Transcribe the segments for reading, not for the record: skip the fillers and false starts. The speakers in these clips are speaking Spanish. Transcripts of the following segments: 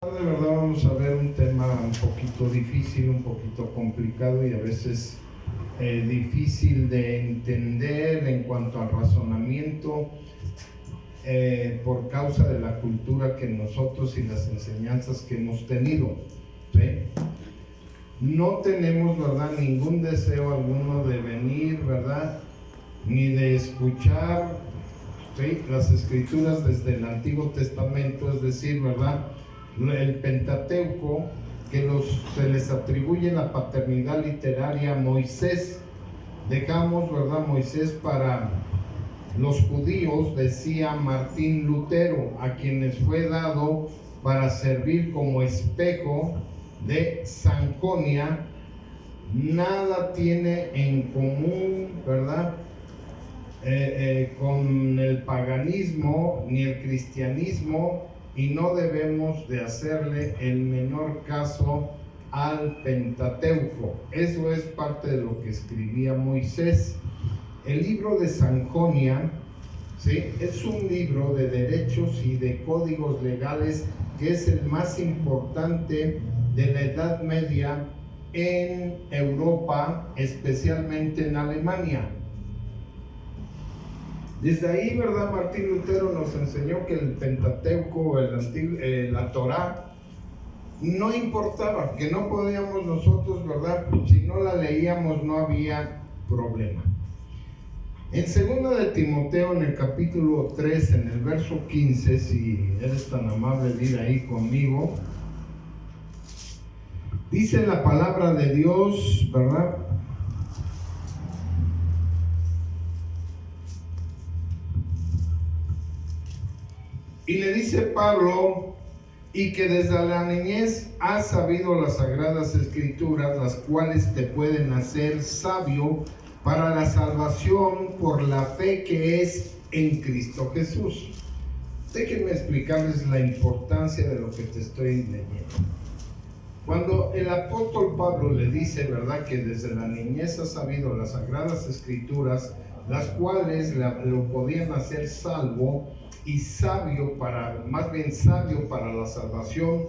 De verdad vamos a ver un tema un poquito difícil, un poquito complicado y a veces difícil de entender en cuanto al razonamiento por causa de la cultura que nosotros y las enseñanzas que hemos tenido, ¿sí? No tenemos, ¿verdad?, ningún deseo alguno de venir, ¿verdad?, ni de escuchar, ¿sí?, las escrituras desde el Antiguo Testamento, es decir, ¿verdad?, el Pentateuco, que se les atribuye la paternidad literaria a Moisés. Dejamos, ¿verdad?, Moisés para los judíos, decía Martín Lutero, a quienes fue dado para servir como espejo de Sanjonia. Nada tiene en común, ¿verdad?, con el paganismo ni el cristianismo, y no debemos de hacerle el menor caso al Pentateuco. Eso es parte de lo que escribía Moisés. El libro de Sanjonia, ¿sí?, es un libro de derechos y de códigos legales que es el más importante de la Edad Media en Europa, especialmente en Alemania. Desde ahí, ¿verdad?, Martín Lutero nos enseñó que el Pentateuco, la Torá, no importaba, que no podíamos nosotros, ¿verdad?, si no la leíamos no había problema. En 2 de Timoteo, en el capítulo 3, en el verso 15, si eres tan amable de ir ahí conmigo, dice la palabra de Dios, ¿verdad?, y le dice Pablo: y que desde la niñez has sabido las sagradas escrituras, las cuales te pueden hacer sabio para la salvación por la fe que es en Cristo Jesús. Déjenme explicarles la importancia de lo que te estoy leyendo. Cuando el apóstol Pablo le dice, ¿verdad?, que desde la niñez ha sabido las sagradas escrituras, las cuales lo podían hacer salvo y sabio más bien sabio para la salvación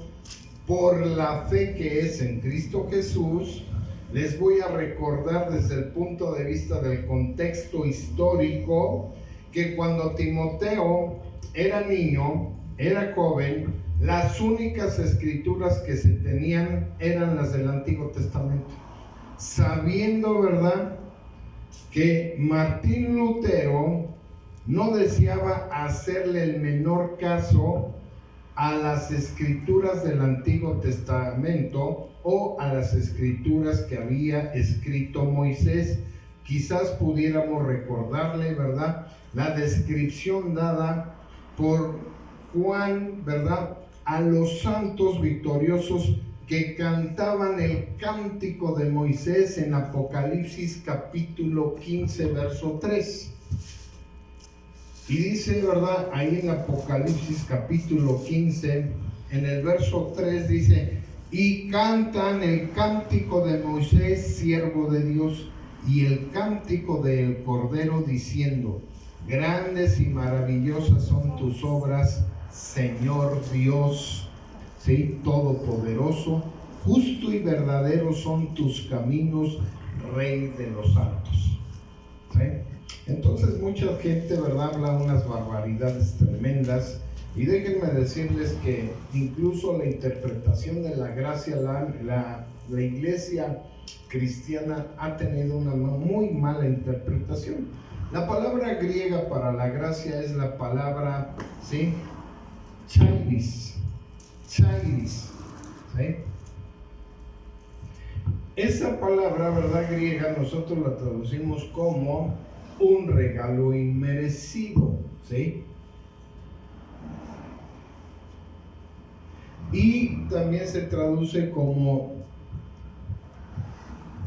por la fe que es en Cristo Jesús, les voy a recordar desde el punto de vista del contexto histórico que cuando Timoteo era niño, era joven, las únicas escrituras que se tenían eran las del Antiguo Testamento. Sabiendo, ¿verdad?, que Martín Lutero no deseaba hacerle el menor caso a las escrituras del Antiguo Testamento o a las escrituras que había escrito Moisés. Quizás pudiéramos recordarle, ¿verdad?, la descripción dada por Juan, ¿verdad?, a los santos victoriosos que cantaban el cántico de Moisés en Apocalipsis capítulo 15, verso 3. Y dice, ¿verdad?, ahí en Apocalipsis capítulo 15, en el verso 3 dice: y cantan el cántico de Moisés, siervo de Dios, y el cántico del Cordero, diciendo: grandes y maravillosas son tus obras, Señor Dios, ¿sí?, todopoderoso, justo y verdadero son tus caminos, Rey de los santos. ¿Sí? Entonces mucha gente, ¿verdad?, habla unas barbaridades tremendas, y déjenme decirles que incluso la interpretación de la gracia, la iglesia cristiana ha tenido una muy mala interpretación. La palabra griega para la gracia es la palabra, ¿sí?, charis, ¿sí? Esa palabra, ¿verdad?, griega, nosotros la traducimos como un regalo inmerecido, ¿sí? Y también se traduce como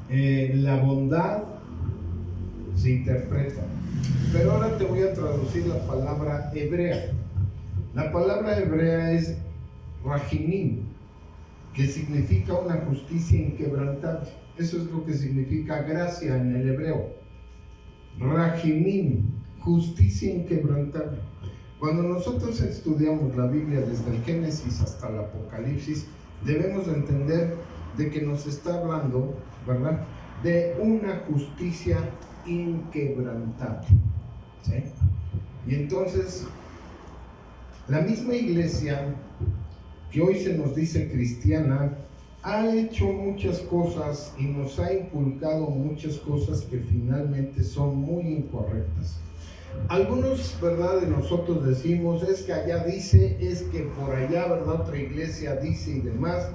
la bondad, se interpreta. Pero ahora te voy a traducir la palabra hebrea. La palabra hebrea es rajimim, que significa una justicia inquebrantable. Eso es lo que significa gracia en el hebreo. Rajimim, justicia inquebrantable. Cuando nosotros estudiamos la Biblia desde el Génesis hasta el Apocalipsis, debemos de entender de que nos está hablando, ¿verdad?, de una justicia inquebrantable, ¿sí? Y entonces, la misma iglesia que hoy se nos dice cristiana, ha hecho muchas cosas y nos ha inculcado muchas cosas que finalmente son muy incorrectas. Algunos, ¿verdad?, de nosotros decimos, es que allá dice, es que por allá, ¿verdad?, otra iglesia dice y demás,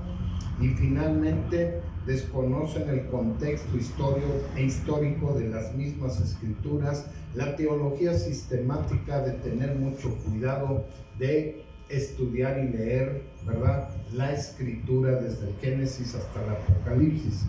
y finalmente desconocen el contexto histórico de las mismas escrituras, la teología sistemática de tener mucho cuidado de estudiar y leer, ¿verdad?, la escritura desde el Génesis hasta el Apocalipsis.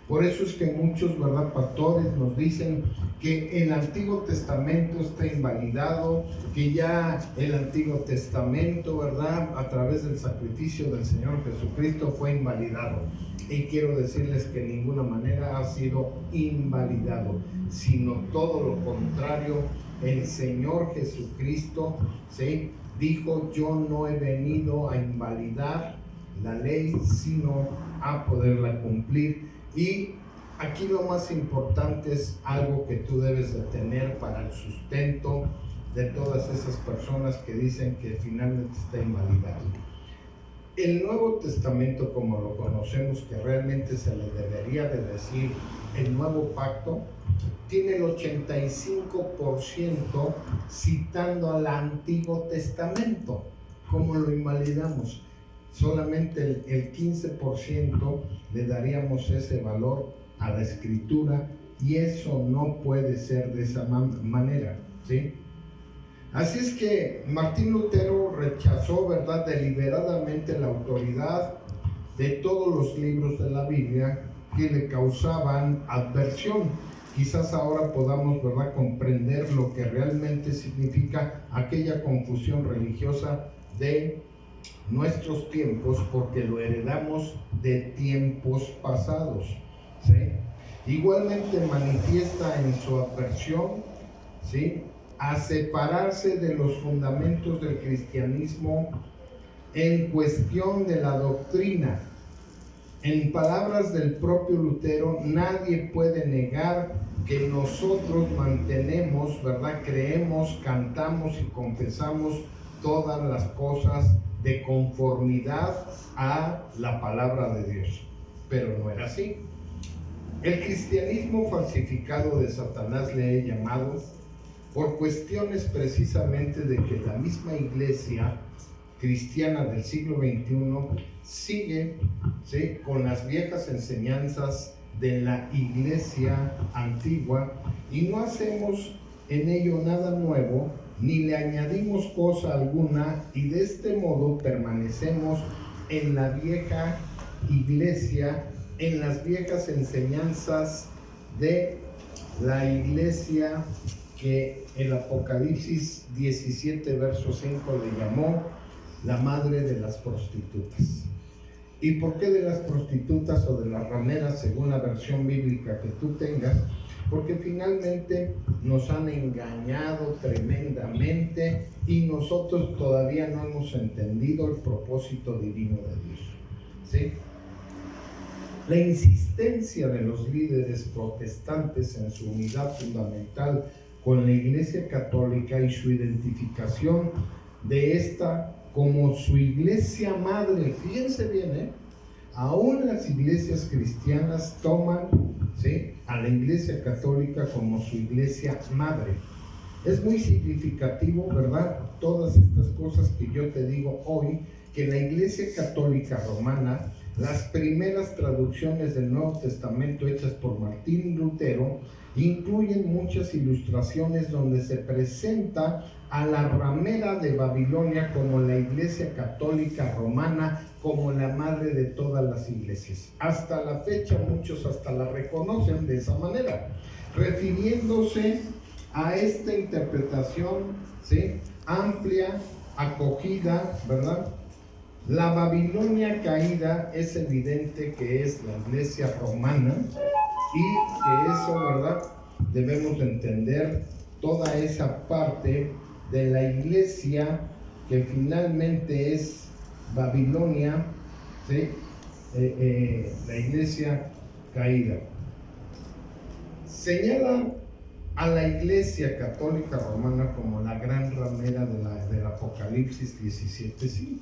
Por eso es que muchos, ¿verdad?, pastores nos dicen que el Antiguo Testamento está invalidado, que ya el Antiguo Testamento, ¿verdad?, a través del sacrificio del Señor Jesucristo fue invalidado. Y quiero decirles que de ninguna manera ha sido invalidado, sino todo lo contrario. El Señor Jesucristo, ¿sí?, dijo: yo no he venido a invalidar la ley, sino a poderla cumplir. Y aquí lo más importante es algo que tú debes de tener para el sustento de todas esas personas que dicen que finalmente está invalidado. El Nuevo Testamento, como lo conocemos, que realmente se le debería de decir el Nuevo Pacto, tiene el 85% citando al Antiguo Testamento. ¿Cómo lo invalidamos? Solamente el 15% le daríamos ese valor a la Escritura, y eso no puede ser de esa manera, ¿sí? Así es que Martín Lutero rechazó, ¿verdad?, deliberadamente la autoridad de todos los libros de la Biblia que le causaban adversión. Quizás ahora podamos, ¿verdad?, comprender lo que realmente significa aquella confusión religiosa de nuestros tiempos, porque lo heredamos de tiempos pasados, ¿sí? Igualmente manifiesta en su aversión, ¿sí?, a separarse de los fundamentos del cristianismo en cuestión de la doctrina. En palabras del propio Lutero, nadie puede negar que nosotros mantenemos, ¿verdad?, creemos, cantamos y confesamos todas las cosas de conformidad a la palabra de Dios. Pero no era así. El cristianismo falsificado de Satanás le he llamado, por cuestiones precisamente de que la misma iglesia cristiana del siglo XXI sigue, ¿sí?, con las viejas enseñanzas de la iglesia antigua, y no hacemos en ello nada nuevo, ni le añadimos cosa alguna, y de este modo permanecemos en la vieja iglesia, en las viejas enseñanzas de la iglesia que el Apocalipsis 17, verso 5 le llamó la madre de las prostitutas. ¿Y por qué de las prostitutas o de las rameras, según la versión bíblica que tú tengas? Porque finalmente nos han engañado tremendamente y nosotros todavía no hemos entendido el propósito divino de Dios, ¿sí? La insistencia de los líderes protestantes en su unidad fundamental con la Iglesia Católica y su identificación de esta como su iglesia madre. Fíjense bien, aún las iglesias cristianas toman, ¿sí?, a la Iglesia Católica como su iglesia madre. Es muy significativo, ¿verdad?, todas estas cosas que yo te digo hoy, que la Iglesia Católica Romana, las primeras traducciones del Nuevo Testamento hechas por Martín Lutero, incluyen muchas ilustraciones donde se presenta a la ramera de Babilonia como la Iglesia Católica Romana, como la madre de todas las iglesias. Hasta la fecha muchos hasta la reconocen de esa manera, refiriéndose a esta interpretación, ¿sí?, amplia, acogida, ¿verdad? La Babilonia caída es evidente que es la iglesia romana, y que eso, ¿verdad?, debemos entender toda esa parte de la iglesia que finalmente es Babilonia, ¿sí? La iglesia caída. Señala a la iglesia católica romana como la gran ramera del Apocalipsis 17:5.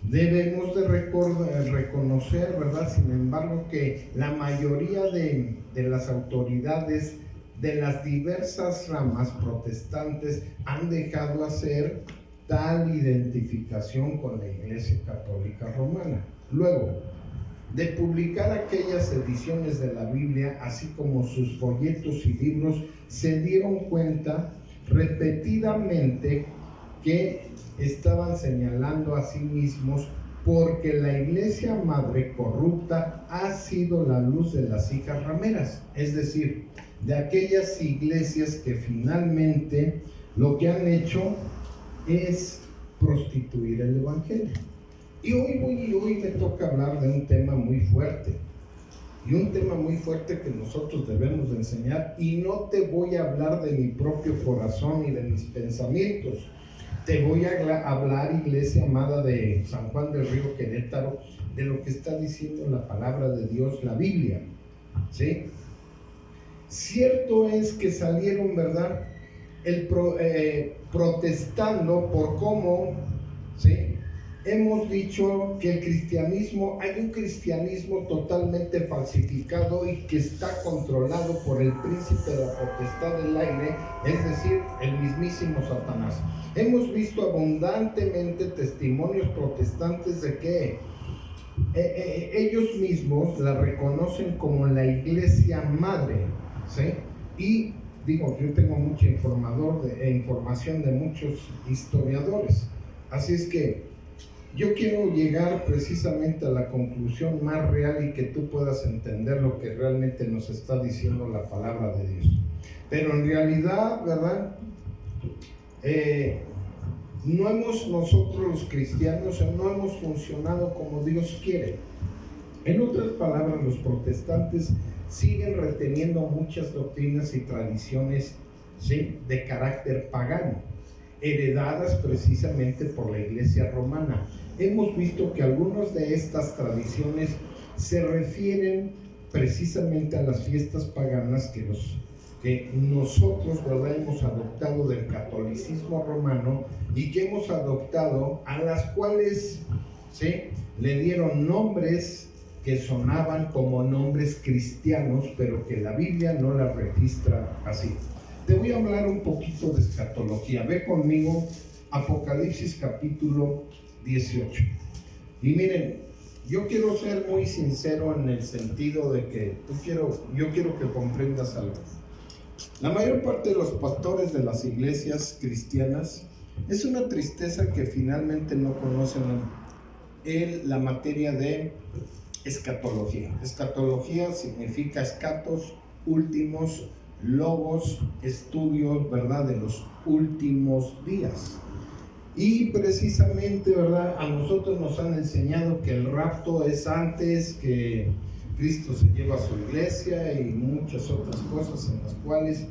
Debemos de reconocer, ¿verdad? Sin embargo, que la mayoría de las autoridades de las diversas ramas protestantes han dejado hacer tal identificación con la Iglesia Católica Romana. Luego, de publicar aquellas ediciones de la Biblia, así como sus folletos y libros, se dieron cuenta repetidamente que estaban señalando a sí mismos porque la iglesia madre corrupta ha sido la luz de las hijas rameras, es decir, de aquellas iglesias que finalmente lo que han hecho es prostituir el evangelio. Y hoy me toca hablar de un tema muy fuerte, y un tema muy fuerte que nosotros debemos de enseñar, y no te voy a hablar de mi propio corazón y de mis pensamientos. Te voy a hablar, iglesia amada de San Juan del Río, Querétaro, de lo que está diciendo la palabra de Dios, la Biblia, ¿sí? Cierto es que salieron, ¿verdad?, protestando por cómo, ¿sí?, hemos dicho que el cristianismo, hay un cristianismo totalmente falsificado y que está controlado por el príncipe de la potestad del aire, es decir, el mismísimo Satanás. Hemos visto abundantemente testimonios protestantes de que ellos mismos la reconocen como la iglesia madre, ¿sí? Y digo, yo tengo mucha información de muchos historiadores, así es que yo quiero llegar precisamente a la conclusión más real y que tú puedas entender lo que realmente nos está diciendo la palabra de Dios. Pero en realidad, ¿verdad?, no hemos nosotros los cristianos, no hemos funcionado como Dios quiere. En otras palabras, los protestantes siguen reteniendo muchas doctrinas y tradiciones, ¿sí?, de carácter pagano, heredadas precisamente por la iglesia romana. Hemos visto que algunas de estas tradiciones se refieren precisamente a las fiestas paganas que nosotros, ¿verdad?, hemos adoptado del catolicismo romano y que hemos adoptado, a las cuales, ¿sí?, le dieron nombres que sonaban como nombres cristianos, pero que la Biblia no las registra así. Te voy a hablar un poquito de escatología. Ve conmigo Apocalipsis capítulo 18. Y miren, yo quiero ser muy sincero en el sentido de que yo quiero que comprendas algo. La mayor parte de los pastores de las iglesias cristianas, es una tristeza que finalmente no conocen la materia de escatología. Escatología significa escatos, últimos, logos, estudios, ¿verdad?, de los últimos días. Y precisamente, ¿verdad?, a nosotros nos han enseñado que el rapto es antes, que Cristo se lleva a su iglesia y muchas otras cosas en las cuales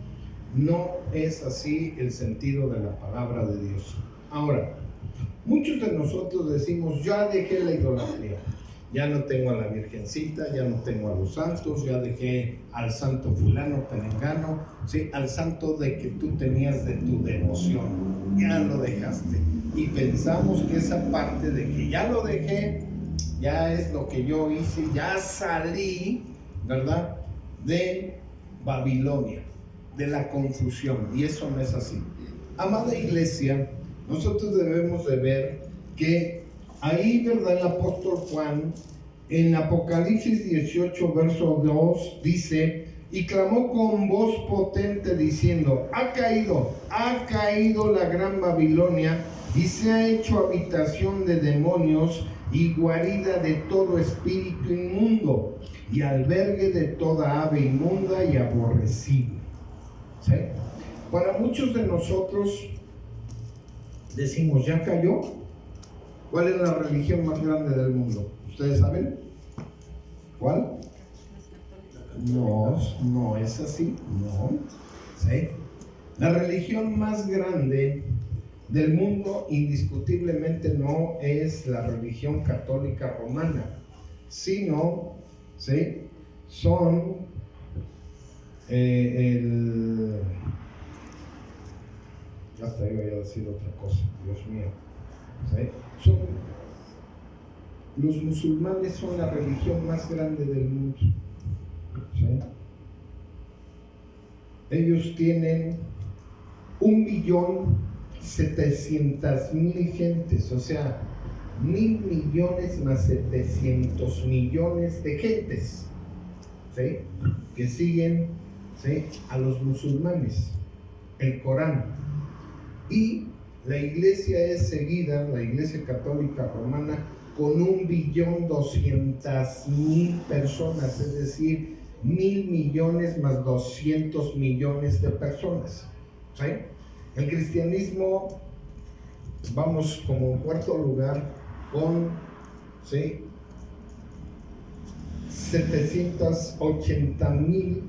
no es así el sentido de la palabra de Dios. Ahora, muchos de nosotros decimos, ya dejé la idolatría, ya no tengo a la Virgencita, ya no tengo a los santos, ya dejé al santo fulano, perengano, ¿sí?, al santo de que tú tenías de tu devoción, ya lo dejaste. Y pensamos que esa parte de que ya lo dejé, ya es lo que yo hice, ya salí, ¿verdad?, de Babilonia, de la confusión, y eso no es así. Amada iglesia, nosotros debemos de ver que ahí, ¿verdad?, el apóstol Juan, en Apocalipsis 18, verso 2, dice, y clamó con voz potente diciendo, ha caído la gran Babilonia, y se ha hecho habitación de demonios y guarida de todo espíritu inmundo, y albergue de toda ave inmunda y aborrecible. ¿Sí? Para muchos de nosotros decimos, ¿ya cayó? ¿Cuál es la religión más grande del mundo? ¿Ustedes saben? ¿Cuál? No es así, no. ¿Sí? La religión más grande del mundo indiscutiblemente no es la religión católica romana, sino, ¿sí?, son hasta iba a decir otra cosa, Dios mío, ¿sí? Los musulmanes son la religión más grande del mundo, ¿sí? Ellos tienen 1.700.000 gentes, o sea, 1.000 millones más 700 millones de gentes, ¿sí?, que siguen, ¿sí?, a los musulmanes, el Corán. Y la iglesia es seguida, la iglesia católica romana, con 1.200.000 personas, es decir, 1.000 millones más 200 millones de personas, ¿sí? El cristianismo, vamos como en cuarto lugar con, ¿sí?, 780.000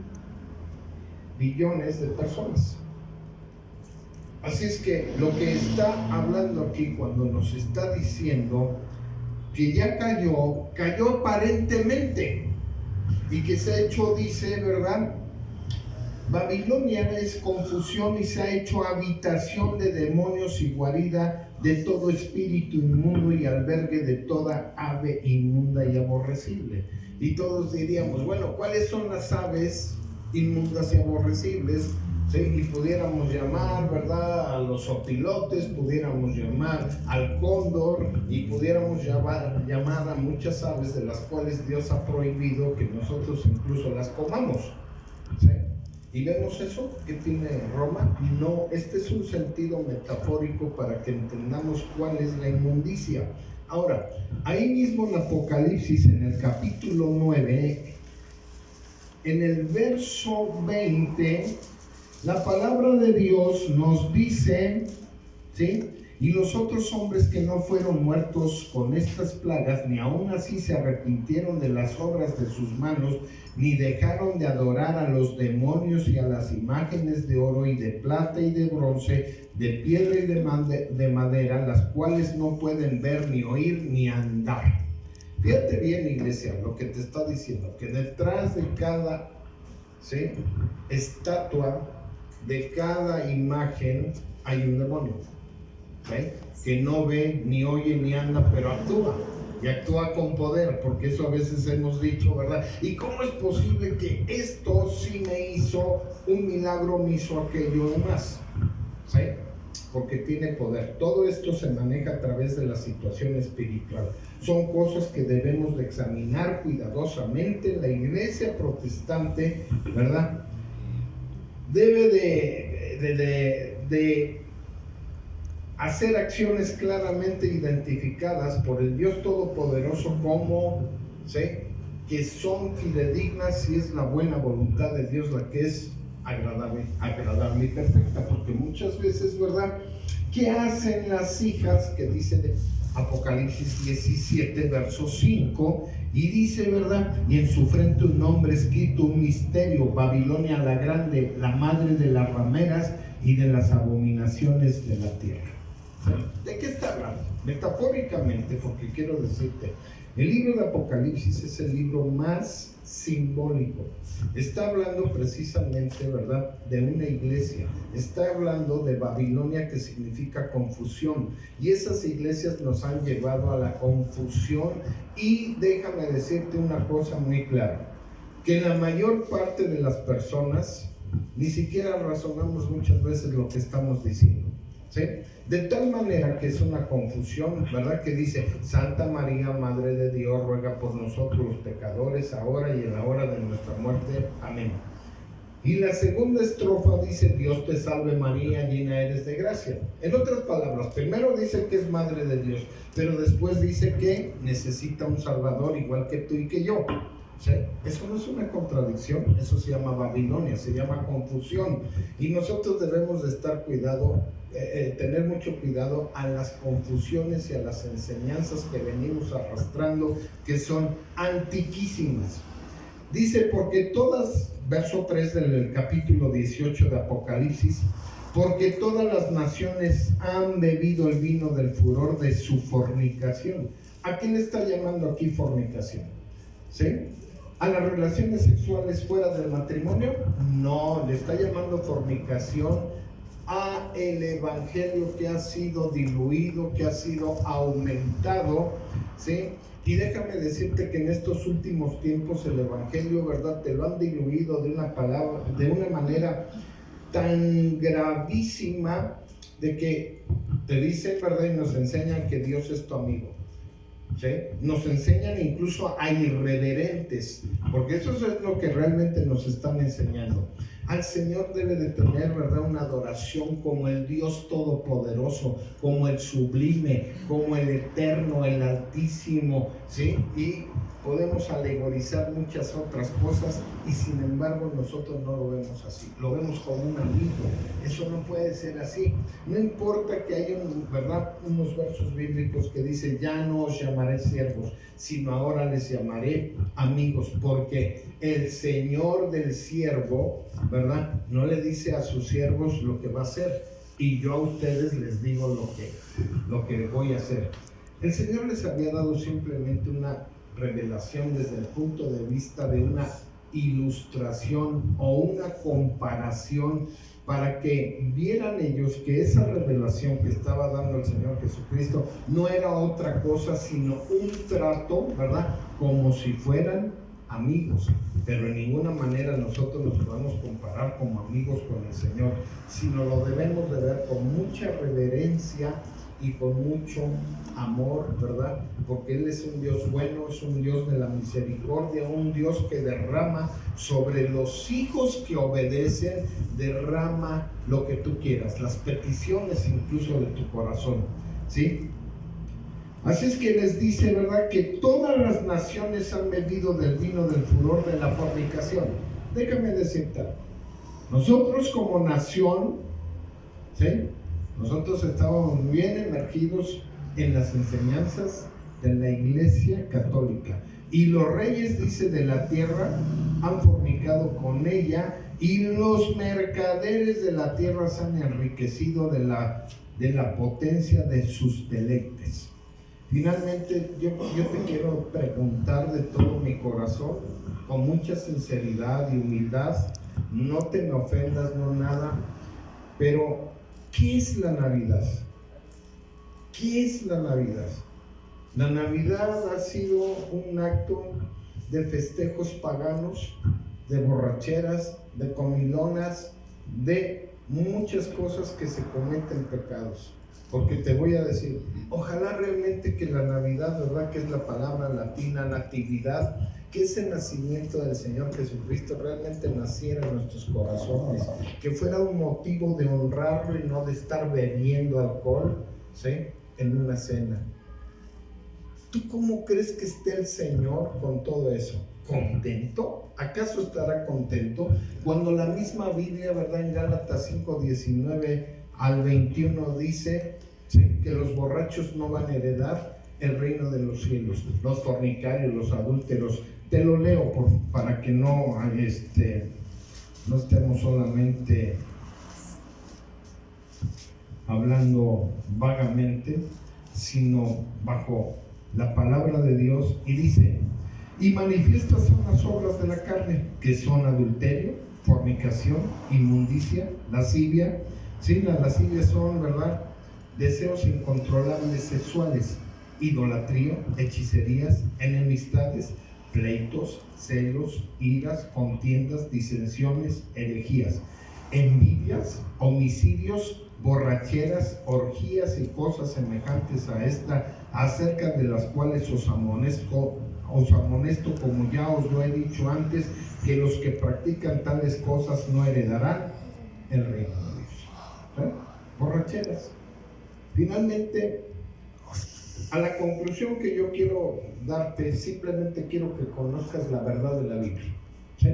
billones de personas. Así es que lo que está hablando aquí cuando nos está diciendo que ya cayó aparentemente, y que se ha hecho, dice, ¿verdad? Babilonia es confusión y se ha hecho habitación de demonios y guarida de todo espíritu inmundo y albergue de toda ave inmunda y aborrecible. Y todos diríamos, bueno, ¿cuáles son las aves inmundas y aborrecibles? ¿Sí? Y pudiéramos llamar, ¿verdad?, a los opilotes, pudiéramos llamar al cóndor y pudiéramos llamar a muchas aves de las cuales Dios ha prohibido que nosotros incluso las comamos, ¿sí? ¿Y vemos eso que tiene Roma? No, este es un sentido metafórico para que entendamos cuál es la inmundicia. Ahora, ahí mismo en Apocalipsis, en el capítulo 9, en el verso 20, la palabra de Dios nos dice, ¿sí?, y los otros hombres que no fueron muertos con estas plagas, ni aun así se arrepintieron de las obras de sus manos, ni dejaron de adorar a los demonios y a las imágenes de oro y de plata y de bronce, de piedra y de madera, las cuales no pueden ver, ni oír, ni andar. Fíjate bien, iglesia, lo que te está diciendo, que detrás de cada, ¿sí?, estatua, de cada imagen hay un demonio, ¿sí?, que no ve, ni oye, ni anda, pero actúa, y actúa con poder, porque eso a veces hemos dicho, ¿verdad? ¿Y cómo es posible que esto sí me hizo un milagro, me hizo aquello más? ¿Sí? Porque tiene poder. Todo esto se maneja a través de la situación espiritual. Son cosas que debemos de examinar cuidadosamente. La iglesia protestante, ¿verdad?, debe de hacer acciones claramente identificadas por el Dios Todopoderoso como, ¿sí?, que son fidedignas si es la buena voluntad de Dios la que es agradable y perfecta. Porque muchas veces, ¿verdad?, ¿qué hacen las hijas? Que dice de Apocalipsis 17, verso 5, y dice, ¿verdad?, y en su frente un nombre escrito, un misterio, Babilonia la grande, la madre de las rameras y de las abominaciones de la tierra. ¿De qué está hablando? Metafóricamente, porque quiero decirte, el libro de Apocalipsis es el libro más simbólico. Está hablando precisamente, ¿verdad?, de una iglesia. Está hablando de Babilonia, que significa confusión. Y esas iglesias nos han llevado a la confusión. Y déjame decirte una cosa muy clara, que la mayor parte de las personas ni siquiera razonamos muchas veces lo que estamos diciendo, ¿sí? De tal manera que es una confusión, ¿verdad?, que dice, Santa María, Madre de Dios, ruega por nosotros los pecadores, ahora y en la hora de nuestra muerte. Amén. Y la segunda estrofa dice, Dios te salve María, llena eres de gracia. En otras palabras, primero dice que es Madre de Dios, pero después dice que necesita un Salvador igual que tú y que yo. ¿Sí? Eso no es una contradicción, eso se llama Babilonia, se llama confusión. Y nosotros debemos de estar tener mucho cuidado a las confusiones y a las enseñanzas que venimos arrastrando, que son antiquísimas. Dice, porque todas, verso 3 del capítulo 18 de Apocalipsis, porque todas las naciones han bebido el vino del furor de su fornicación. ¿A quién está llamando aquí fornicación? ¿Sí? ¿A las relaciones sexuales fuera del matrimonio? No, le está llamando fornicación a el evangelio que ha sido diluido, que ha sido aumentado, ¿sí? Y déjame decirte que en estos últimos tiempos el evangelio, ¿verdad?, te lo han diluido de una manera tan gravísima, de que te dice, ¿verdad?, y nos enseñan que Dios es tu amigo. ¿Sí? Nos enseñan incluso a irreverentes, porque eso es lo que realmente nos están enseñando. Al Señor debe de tener, ¿verdad?, una adoración como el Dios todopoderoso, como el sublime, como el eterno, el altísimo, ¿sí? Y podemos alegorizar muchas otras cosas, y sin embargo nosotros no lo vemos así, lo vemos como un amigo. Eso no puede ser así. No importa que haya unos versos bíblicos que dicen: ya no os llamaré siervos, sino ahora les llamaré amigos, porque el Señor del siervo, ¿verdad?, no le dice a sus siervos lo que va a hacer, y yo a ustedes les digo lo que voy a hacer. El Señor les había dado simplemente una revelación desde el punto de vista de una ilustración o una comparación, para que vieran ellos que esa revelación que estaba dando el Señor Jesucristo no era otra cosa sino un trato, ¿verdad?, como si fueran amigos. Pero en ninguna manera nosotros nos podemos comparar como amigos con el Señor, sino lo debemos de ver con mucha reverencia y con mucho amor, ¿verdad? Porque Él es un Dios bueno, es un Dios de la misericordia, un Dios que derrama sobre los hijos que obedecen, derrama lo que tú quieras, las peticiones incluso de tu corazón, ¿sí? Así es que les dice, ¿verdad?, que todas las naciones han bebido del vino del furor de la fornicación. Déjame decirte, nosotros como nación, ¿sí?, nosotros estábamos bien emergidos en las enseñanzas de la Iglesia Católica, y los reyes, dice, de la tierra han fornicado con ella, y los mercaderes de la tierra se han enriquecido de la potencia de sus deleites. Finalmente, yo te quiero preguntar de todo mi corazón, con mucha sinceridad y humildad, no te me ofendas, no nada, pero ¿qué es la Navidad? ¿Qué es la Navidad? La Navidad ha sido un acto de festejos paganos, de borracheras, de comilonas, de muchas cosas que se cometen pecados. Porque te voy a decir, ojalá realmente que la Navidad, ¿verdad?, que es la palabra latina, natividad, que ese nacimiento del Señor Jesucristo realmente naciera en nuestros corazones, que fuera un motivo de honrarlo y no de estar bebiendo alcohol, ¿sí?, en una cena. ¿Tú cómo crees que esté el Señor con todo eso? ¿Contento? ¿Acaso estará contento cuando la misma Biblia, ¿verdad?, en Gálatas 5:19 al 21 dice, ¿sí?, que los borrachos no van a heredar el reino de los cielos, los fornicarios, los adúlteros? Te lo leo para que no estemos solamente hablando vagamente, sino bajo la palabra de Dios. Y dice: y manifiestas son las obras de la carne, que son adulterio, fornicación, inmundicia, lascivia. Sí, la lascivia son, ¿verdad?, deseos incontrolables sexuales, idolatría, hechicerías, enemistades, pleitos, celos, iras, contiendas, disensiones, herejías, envidias, homicidios, borracheras, orgías y cosas semejantes a esta, acerca de las cuales os amonesto, como ya os lo he dicho antes, que los que practican tales cosas no heredarán el reino de Dios. ¿Eh? Borracheras. Finalmente, a la conclusión que yo quiero darte, simplemente quiero que conozcas la verdad de la Biblia. ¿Sí?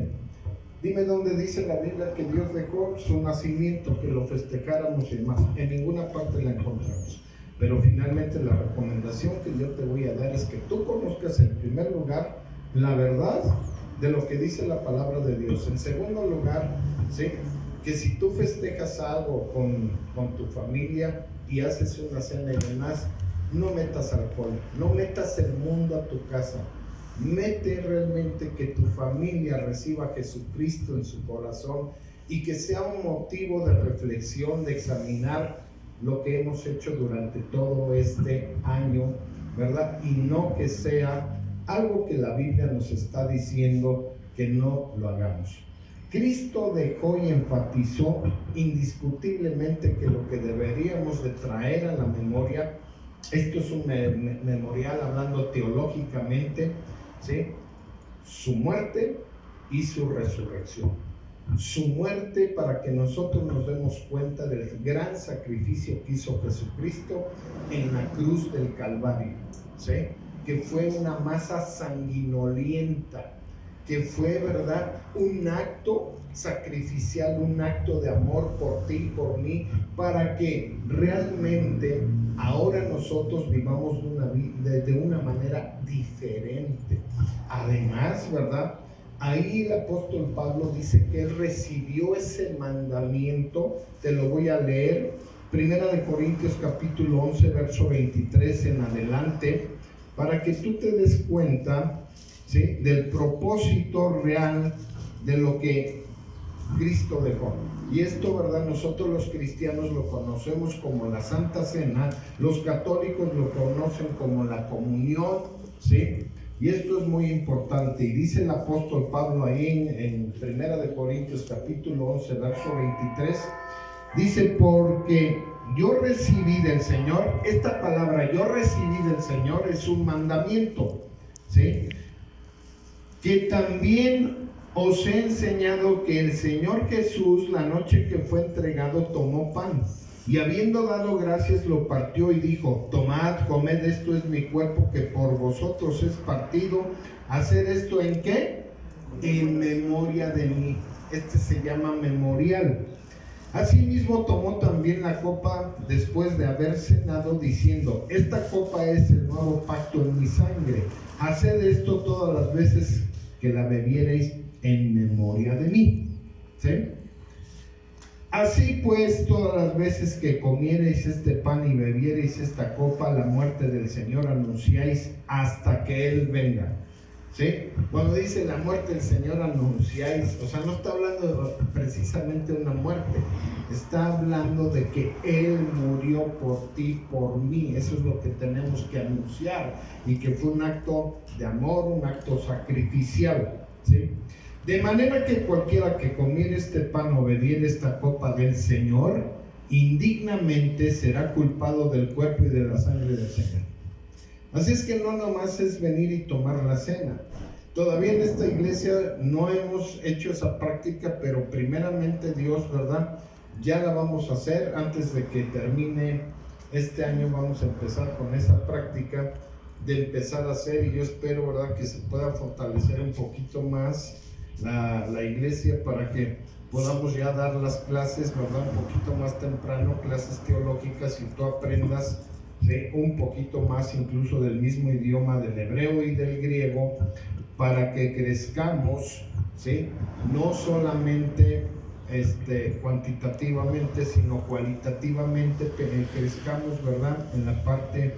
Dime dónde dice la Biblia que Dios dejó su nacimiento, que lo festejáramos y demás. En ninguna parte la encontramos. Pero finalmente la recomendación que yo te voy a dar es que tú conozcas en primer lugar la verdad de lo que dice la palabra de Dios. En segundo lugar, ¿sí?, que si tú festejas algo con tu familia y haces una cena y demás, no metas alcohol, no metas el mundo a tu casa. Mete realmente que tu familia reciba a Jesucristo en su corazón y que sea un motivo de reflexión, de examinar lo que hemos hecho durante todo este año, ¿verdad? Y no que sea algo que la Biblia nos está diciendo que no lo hagamos. Cristo dejó y enfatizó indiscutiblemente que lo que deberíamos de traer a la memoria, esto es un memorial hablando teológicamente, ¿sí? Su muerte y su resurrección. Su muerte para que nosotros nos demos cuenta del gran sacrificio que hizo Jesucristo en la cruz del Calvario, ¿sí? Que fue una masa sanguinolienta, que fue, ¿verdad?, un acto sacrificial, un acto de amor por ti y por mí, para que realmente ahora nosotros vivamos de una manera diferente. Además, ¿verdad?, ahí el apóstol Pablo dice que él recibió ese mandamiento. Te lo voy a leer, 1 Corintios capítulo 11, verso 23 en adelante, para que tú te des cuenta, ¿sí?, del propósito real de lo que Cristo dejó. Y esto, ¿verdad?, nosotros los cristianos lo conocemos como la Santa Cena, los católicos lo conocen como la comunión, ¿sí? Y esto es muy importante, y dice el apóstol Pablo ahí en 1 Corintios capítulo 11, verso 23, dice: porque yo recibí del Señor, esta palabra yo recibí del Señor es un mandamiento, ¿sí?, que también os he enseñado que el Señor Jesús, la noche que fue entregado, tomó pan, y habiendo dado gracias lo partió y dijo: tomad, comed, esto es mi cuerpo que por vosotros es partido. ¿Hacer esto en qué? En memoria de mí. Este se llama memorial. Asimismo tomó también la copa después de haber cenado, diciendo: esta copa es el nuevo pacto en mi sangre. Haced esto todas las veces que la bebiereis en memoria de mí. ¿Sí? Así pues, todas las veces que comiereis este pan y bebiereis esta copa, la muerte del Señor anunciáis hasta que Él venga. ¿Sí? Cuando dice la muerte del Señor anunciáis, o sea, no está hablando precisamente de una muerte, está hablando de que Él murió por ti, por mí. Eso es lo que tenemos que anunciar, y que fue un acto de amor, un acto sacrificial, ¿sí? De manera que cualquiera que comiere este pan o bebiere esta copa del Señor, indignamente será culpado del cuerpo y de la sangre del Señor. Así es que no nomás es venir y tomar la cena. Todavía en esta iglesia no hemos hecho esa práctica, pero primeramente Dios, ¿verdad?, ya la vamos a hacer. Antes de que termine este año vamos a empezar con esa práctica de empezar a hacer, y yo espero, ¿verdad?, que se pueda fortalecer un poquito más la iglesia para que podamos ya dar las clases, ¿verdad?, un poquito más temprano, clases teológicas, y tú aprendas, ¿sí?, un poquito más incluso del mismo idioma del hebreo y del griego, para que crezcamos, ¿sí?, no solamente cuantitativamente, sino cualitativamente, crezcamos, ¿verdad?, en la parte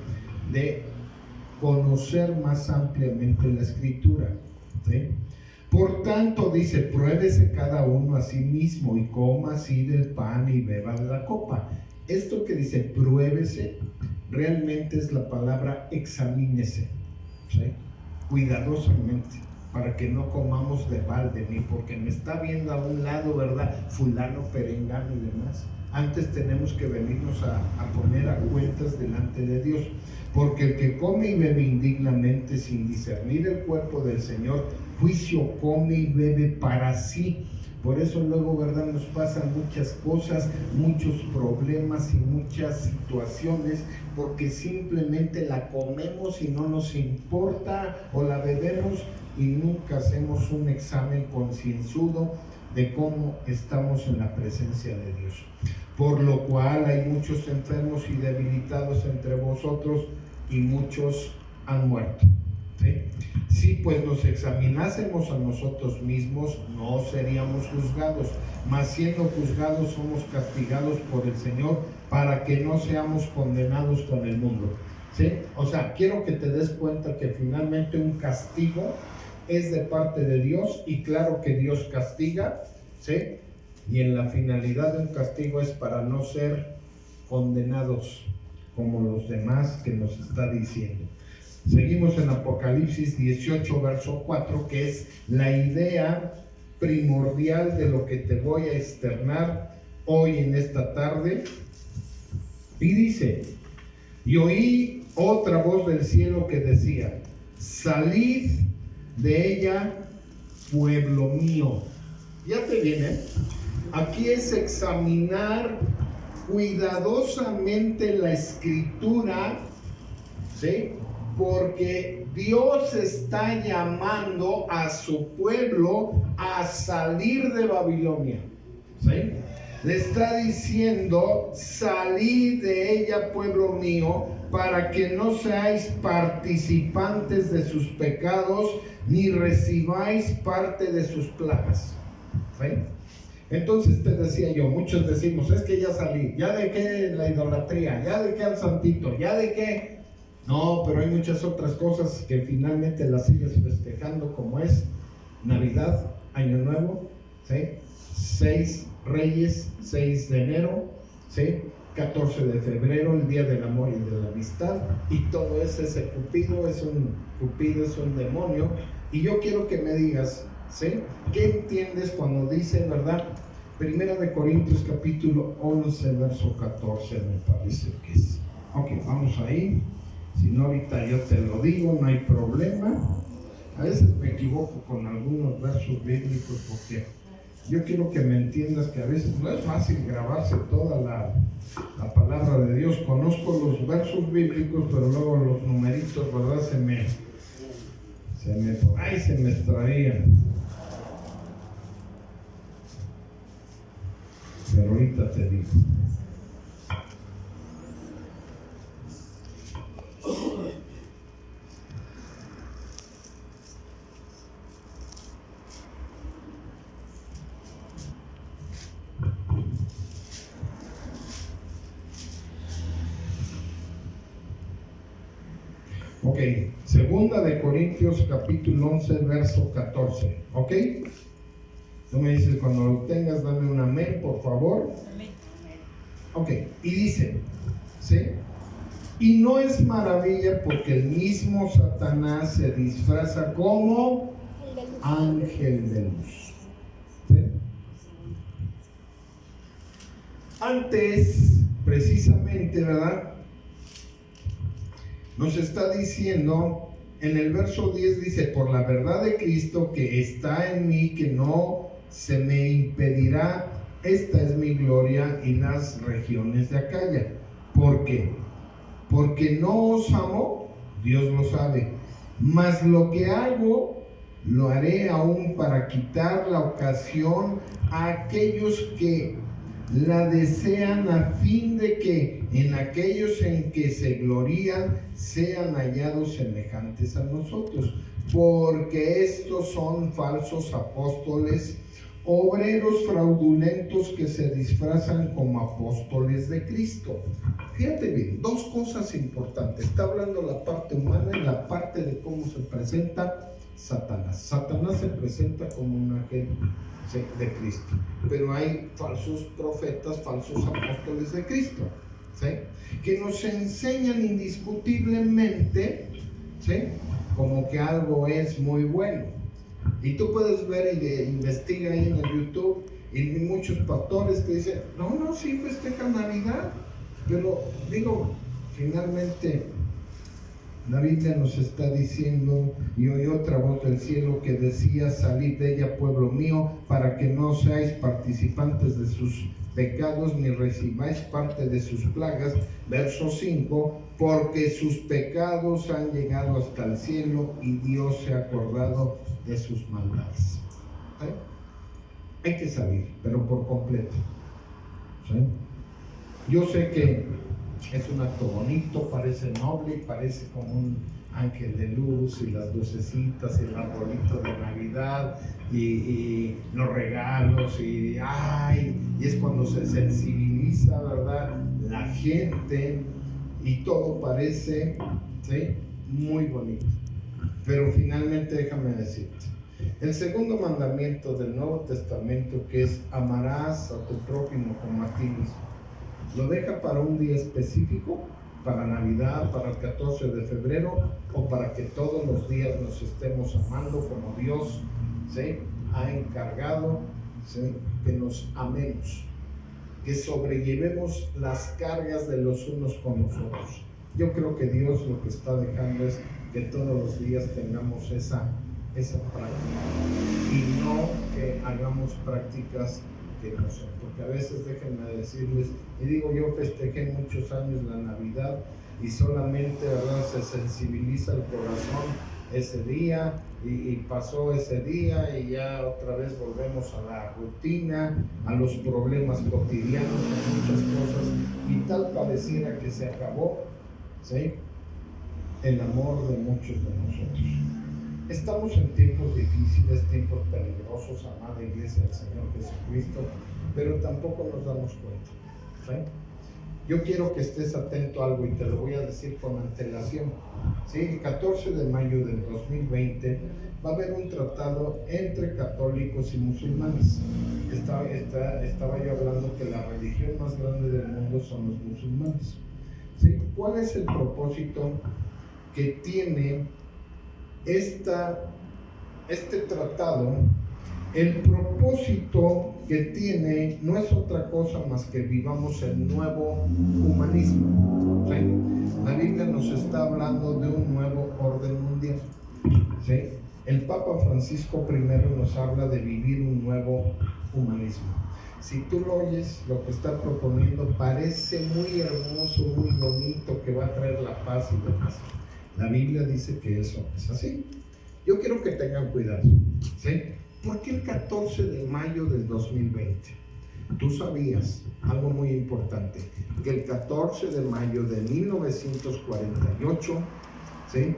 de conocer más ampliamente la Escritura, ¿sí? Por tanto, dice: pruébese cada uno a sí mismo y coma así del pan y beba de la copa. Esto que dice pruébese, realmente es la palabra examínese, ¿sí?, cuidadosamente, para que no comamos de balde, ni porque me está viendo a un lado, ¿verdad?, fulano, perengano y demás. Antes tenemos que venirnos a poner a cuentas delante de Dios, porque el que come y bebe indignamente sin discernir el cuerpo del Señor, juicio come y bebe para sí. Por eso luego, ¿verdad?, nos pasan muchas cosas, muchos problemas y muchas situaciones, porque simplemente la comemos y no nos importa, o la bebemos y nunca hacemos un examen concienzudo de cómo estamos en la presencia de Dios. Por lo cual hay muchos enfermos y debilitados entre vosotros, y muchos han muerto, ¿sí? Si pues nos examinásemos a nosotros mismos, no seríamos juzgados, mas siendo juzgados somos castigados por el Señor para que no seamos condenados con el mundo. ¿Sí? O sea, quiero que te des cuenta que finalmente un castigo es de parte de Dios, y claro que Dios castiga, ¿sí? Y en la finalidad de un castigo es para no ser condenados como los demás que nos está diciendo. Seguimos en Apocalipsis 18, verso 4, que es la idea primordial de lo que te voy a externar hoy en esta tarde. Y dice: y oí otra voz del cielo que decía: salid de ella, pueblo mío. Ya te viene. Aquí es examinar cuidadosamente la escritura, ¿sí? Porque Dios está llamando a su pueblo a salir de Babilonia, ¿sí? Le está diciendo: salid de ella, pueblo mío, para que no seáis participantes de sus pecados, ni recibáis parte de sus plagas, ¿sí? Entonces te decía yo, muchos decimos: es que ya salí, ya dejé la idolatría, ya dejé al santito, ya dejé... No, pero hay muchas otras cosas que finalmente las sigues festejando, como es Navidad, Año Nuevo, ¿sí? 6 Reyes, 6 de enero, ¿sí? 14 de febrero, el Día del Amor y de la Amistad, y todo ese Cupido es un demonio. Y yo quiero que me digas, ¿sí? ¿Qué entiendes cuando dice, verdad? Primera de Corintios capítulo 11, verso 14, me parece que es. Ok, vamos ahí. Si no, ahorita yo te lo digo, no hay problema. A veces me equivoco con algunos versos bíblicos, porque yo quiero que me entiendas que a veces no es fácil grabarse toda la palabra de Dios. Conozco los versos bíblicos, pero luego los numeritos, ¿verdad? Por ahí se me extraían. Pero ahorita te digo. Ok, segunda de Corintios capítulo 11, verso 14, ¿ok? Tú me dices cuando lo tengas, dame un amén, por favor. Amén. Ok, y dice, ¿sí? Y no es maravilla, porque el mismo Satanás se disfraza como ángel de luz. ¿Sí? Antes, precisamente, ¿verdad? Nos está diciendo, en el verso 10 dice: por la verdad de Cristo que está en mí, que no se me impedirá, esta es mi gloria en las regiones de Acaya. ¿Por qué? Porque no os amo, Dios lo sabe, mas lo que hago, lo haré aún para quitar la ocasión a aquellos que la desean, a fin de que en aquellos en que se glorían sean hallados semejantes a nosotros, porque estos son falsos apóstoles, obreros fraudulentos que se disfrazan como apóstoles de Cristo. Fíjate bien, dos cosas importantes. Está hablando la parte humana y la parte de cómo se presenta Satanás. Satanás se presenta como un ángel de Cristo, pero hay falsos profetas, falsos apóstoles de Cristo, ¿sí? Que nos enseñan indiscutiblemente, ¿sí? Como que algo es muy bueno. Y tú puedes ver y investiga ahí en el YouTube, y muchos pastores que dicen: no, sí festejan Navidad, pero digo, finalmente la Biblia nos está diciendo, y oí otra voz del cielo que decía: salid de ella, pueblo mío, para que no seáis participantes de sus pecados, ni recibáis parte de sus plagas. Verso 5, porque sus pecados han llegado hasta el cielo, y Dios se ha acordado de sus maldades. ¿Sí? Hay que salir, pero por completo. ¿Sí? Yo sé que es un acto bonito, parece noble, parece como ángel de luz y las lucecitas y el arbolito de Navidad y los regalos y es cuando se sensibiliza, ¿verdad?, la gente y todo parece, ¿sí?, muy bonito. Pero finalmente déjame decirte, el segundo mandamiento del Nuevo Testamento, que es amarás a tu prójimo como a ti mismo, lo deja para un día específico, para Navidad, para el 14 de febrero, o para que todos los días nos estemos amando como Dios, ¿sí?, ha encargado, ¿sí?, que nos amemos, que sobrellevemos las cargas de los unos con los otros. Yo creo que Dios lo que está dejando es que todos los días tengamos esa práctica y no que hagamos prácticas que no son, porque a veces, déjenme decirles, y digo, yo festejé muchos años la Navidad y solamente, ¿verdad?, se sensibiliza el corazón ese día y pasó ese día y ya otra vez volvemos a la rutina, a los problemas cotidianos, a muchas cosas, y tal pareciera que se acabó, ¿sí?, el amor de muchos de nosotros. Estamos en tiempos difíciles, tiempos peligrosos, amada Iglesia del Señor Jesucristo, pero tampoco nos damos cuenta, ¿sí? Yo quiero que estés atento a algo y te lo voy a decir con antelación, ¿sí? El 14 de mayo del 2020 va a haber un tratado entre católicos y musulmanes. Estaba yo hablando que la religión más grande del mundo son los musulmanes, ¿sí? ¿Cuál es el propósito que tiene este tratado? El propósito que tiene no es otra cosa más que vivamos el nuevo humanismo, ¿sí? La Biblia nos está hablando de un nuevo orden mundial, ¿sí? El Papa Francisco I nos habla de vivir un nuevo humanismo. Si tú lo oyes, lo que está proponiendo parece muy hermoso, muy bonito, que va a traer la paz y demás. La Biblia dice que eso es así. Yo quiero que tengan cuidado, ¿sí? ¿Por qué el 14 de mayo del 2020? Tú sabías algo muy importante, que el 14 de mayo de 1948, ¿sí?,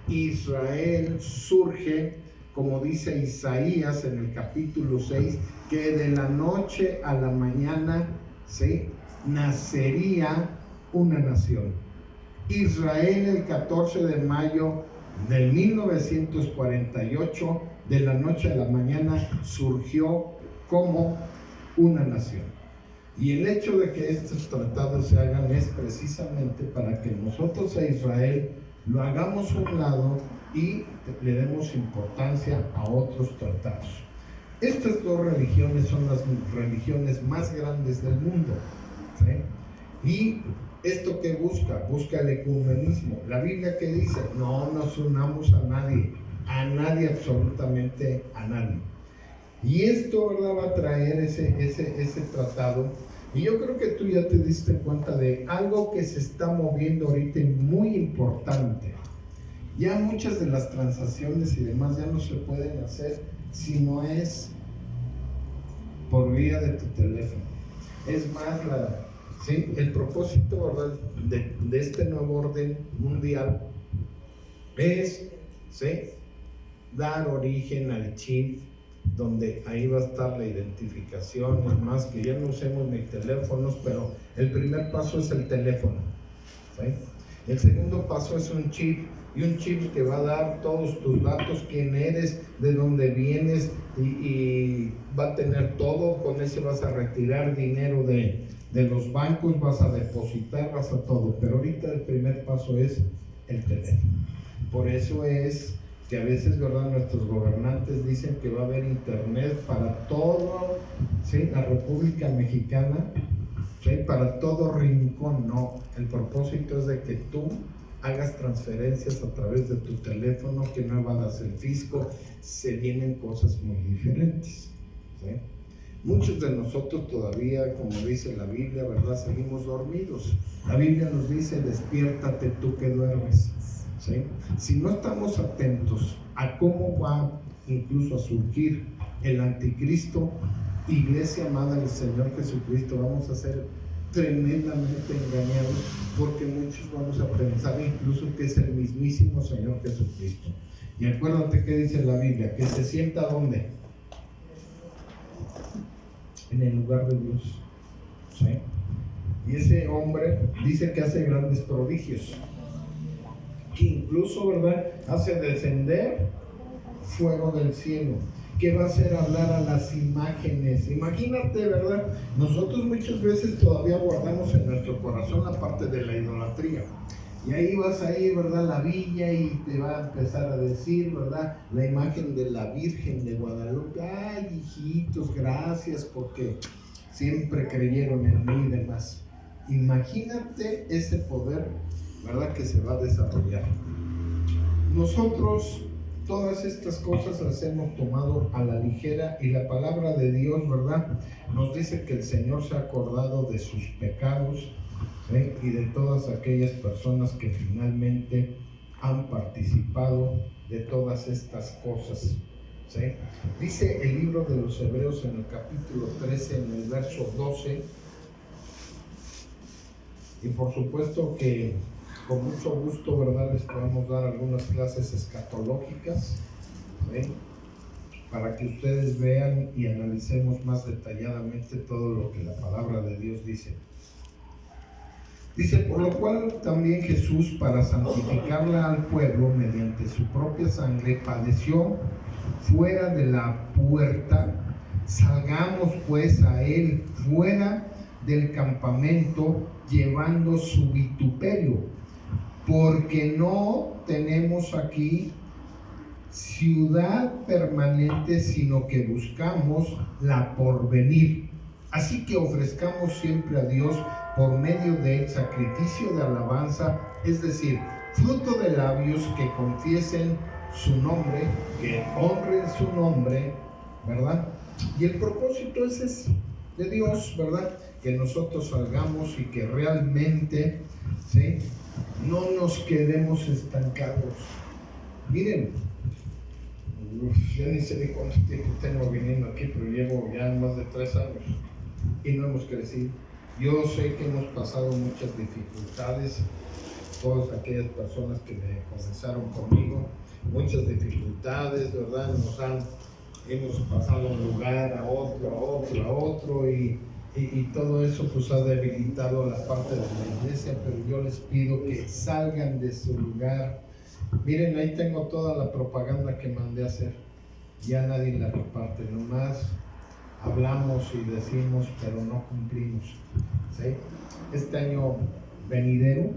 Israel surge, como dice Isaías en el capítulo 6, que de la noche a la mañana, ¿sí?, nacería una nación. Israel el 14 de mayo del 1948, de la noche a la mañana, surgió como una nación. Y el hecho de que estos tratados se hagan es precisamente para que nosotros a Israel lo hagamos a un lado y le demos importancia a otros tratados. Estas dos religiones son las religiones más grandes del mundo, ¿sí? Y ¿esto qué busca? Busca el ecumenismo. La Biblia, ¿qué dice? No nos unamos a nadie, absolutamente a nadie. Y esto, ¿verdad?, va a traer ese tratado. Y yo creo que tú ya te diste cuenta de algo que se está moviendo ahorita muy importante. Ya muchas de las transacciones y demás ya no se pueden hacer si no es por vía de tu teléfono. Es más, ¿sí?, el propósito, ¿verdad?, de este nuevo orden mundial es, ¿sí?, dar origen al chip, donde ahí va a estar la identificación. Es más, que ya no usemos ni teléfonos, pero el primer paso es el teléfono, ¿sí? El segundo paso es un chip, y un chip que va a dar todos tus datos, quién eres, de dónde vienes, y va a tener todo. Con ese vas a retirar dinero de los bancos, vas a depositar, vas a todo. Pero ahorita el primer paso es el teléfono. Por eso es que a veces, ¿verdad?, nuestros gobernantes dicen que va a haber internet para todo, ¿sí?, la República Mexicana, ¿sí?, para todo rincón. No, el propósito es de que tú hagas transferencias a través de tu teléfono, que no evadas el fisco. Se vienen cosas muy diferentes, ¿sí? Muchos de nosotros todavía, como dice la Biblia, ¿verdad?, seguimos dormidos. La Biblia nos dice: despiértate tú que duermes, ¿sí? Si no estamos atentos a cómo va incluso a surgir el anticristo, Iglesia amada del Señor Jesucristo, vamos a ser tremendamente engañados, porque muchos vamos a pensar incluso que es el mismísimo Señor Jesucristo. Y acuérdate que dice la Biblia, que se sienta ¿dónde? En el lugar de Dios. ¿Sí? Y ese hombre dice que hace grandes prodigios, que incluso, ¿verdad?, hace descender fuego del cielo, que va a hacer hablar a las imágenes. Imagínate, ¿verdad? Nosotros muchas veces todavía guardamos en nuestro corazón la parte de la idolatría. Y ahí vas a ir, ¿verdad?, a la villa y te va a empezar a decir, ¿verdad?, la imagen de la Virgen de Guadalupe. Ay, hijitos, gracias porque siempre creyeron en mí y demás. Imagínate ese poder, ¿verdad?, que se va a desarrollar. Nosotros todas estas cosas las hemos tomado a la ligera, y la palabra de Dios, ¿verdad?, nos dice que el Señor se ha acordado de sus pecados, ¿sí?, y de todas aquellas personas que finalmente han participado de todas estas cosas, ¿sí? Dice el libro de los Hebreos en el capítulo 13, en el verso 12, y por supuesto que con mucho gusto, ¿verdad?, les podemos dar algunas clases escatológicas, ¿sí?, para que ustedes vean y analicemos más detalladamente todo lo que la palabra de Dios dice. Dice, por lo cual también Jesús, para santificarla al pueblo mediante su propia sangre, padeció fuera de la puerta. Salgamos pues a él fuera del campamento, llevando su vituperio, porque no tenemos aquí ciudad permanente, sino que buscamos la porvenir. Así que ofrezcamos siempre a Dios por medio del sacrificio de alabanza, es decir, fruto de labios que confiesen su nombre, que honren su nombre, ¿verdad? Y el propósito es ese, de Dios, ¿verdad?, que nosotros salgamos y que realmente, ¿sí?, no nos quedemos estancados. Miren, ya ni sé de cuánto tiempo tengo viniendo aquí, pero llevo ya más de 3 años y no hemos crecido. Yo sé que hemos pasado muchas dificultades, todas aquellas personas que me comenzaron conmigo, muchas dificultades, ¿verdad? Hemos pasado de un lugar a otro, y todo eso pues ha debilitado la parte de la iglesia, pero yo les pido que salgan de su lugar. Miren, ahí tengo toda la propaganda que mandé a hacer, ya nadie la reparte, nomás hablamos y decimos, pero no cumplimos, ¿sí? Este año venidero,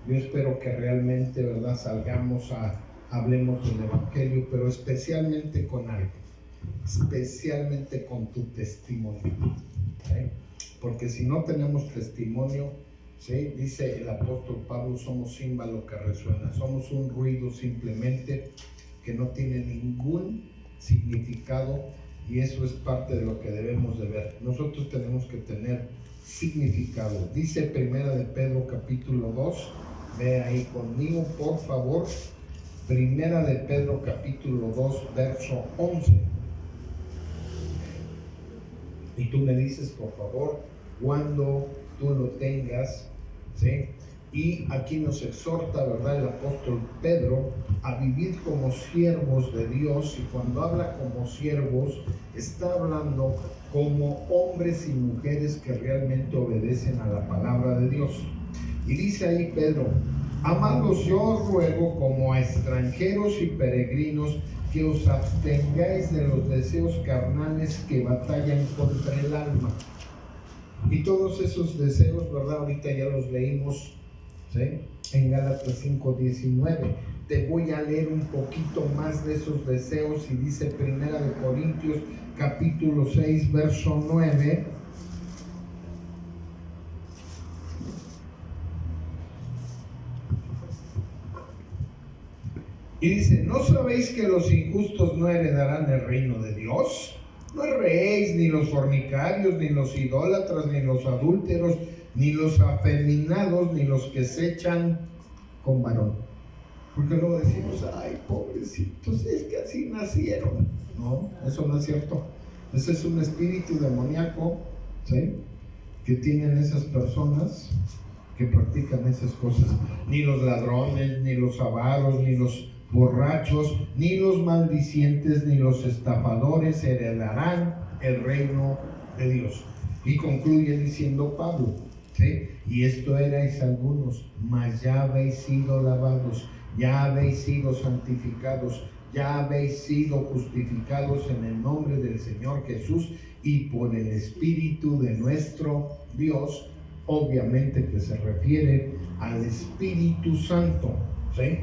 yo espero que realmente, ¿verdad?, salgamos hablemos del Evangelio, pero especialmente con algo, especialmente con tu testimonio, ¿sí? Porque si no tenemos testimonio, ¿sí?, dice el apóstol Pablo, somos címbalo que resuena, somos un ruido simplemente que no tiene ningún significado, y eso es parte de lo que debemos de ver. Nosotros tenemos que tener significado. Dice Primera de Pedro capítulo 2, ve ahí conmigo por favor, Primera de Pedro capítulo 2 verso 11, y tú me dices por favor cuando tú lo tengas, ¿sí? Y aquí nos exhorta, ¿verdad?, el apóstol Pedro a vivir como siervos de Dios, y cuando habla como siervos, está hablando como hombres y mujeres que realmente obedecen a la palabra de Dios. Y dice ahí Pedro, amados, yo os ruego como a extranjeros y peregrinos que os abstengáis de los deseos carnales que batallan contra el alma. Y todos esos deseos, ¿verdad?, ahorita ya los leímos, ¿sí?, en Gálatas 5:19. Te voy a leer un poquito más de esos deseos, y dice Primera de Corintios capítulo 6 verso 9. Y dice, ¿no sabéis que los injustos no heredarán el reino de Dios? No erréis, ni los fornicarios, ni los idólatras, ni los adúlteros, ni los afeminados, ni los que se echan con varón. Porque luego decimos, ay, pobrecitos, es que así nacieron. No, eso no es cierto. Ese es un espíritu demoníaco, ¿sí?, que tienen esas personas que practican esas cosas. Ni los ladrones, ni los avaros, ni los borrachos, ni los maldicientes, ni los estafadores heredarán el reino de Dios. Y concluye diciendo Pablo, ¿sí? Y esto erais algunos, mas ya habéis sido lavados, ya habéis sido santificados, ya habéis sido justificados en el nombre del Señor Jesús y por el Espíritu de nuestro Dios. Obviamente que se refiere al Espíritu Santo, ¿sí?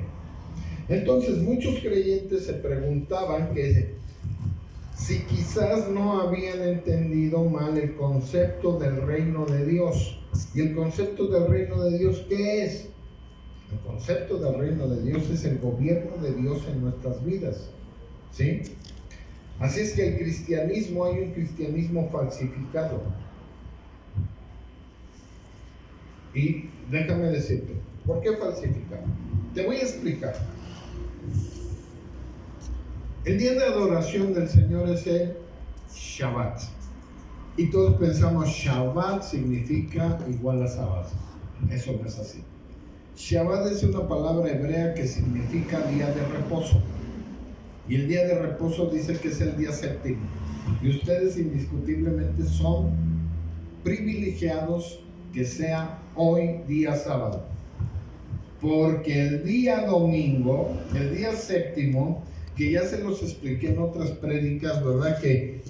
Entonces muchos creyentes se preguntaban que si quizás no habían entendido mal el concepto del reino de Dios. ¿Y el concepto del reino de Dios qué es? El concepto del reino de Dios es el gobierno de Dios en nuestras vidas, ¿sí? Así es que el cristianismo, hay un cristianismo falsificado. Y déjame decirte, ¿por qué falsificado? Te voy a explicar. El día de adoración del Señor es el Shabbat. Y todos pensamos Shabbat significa igual a sábado. Eso no es así. Shabbat es una palabra hebrea que significa día de reposo. Y el día de reposo dice que es el día séptimo. Y ustedes indiscutiblemente son privilegiados que sea hoy día sábado. Porque el día domingo, el día séptimo, que ya se los expliqué en otras prédicas, ¿verdad? Que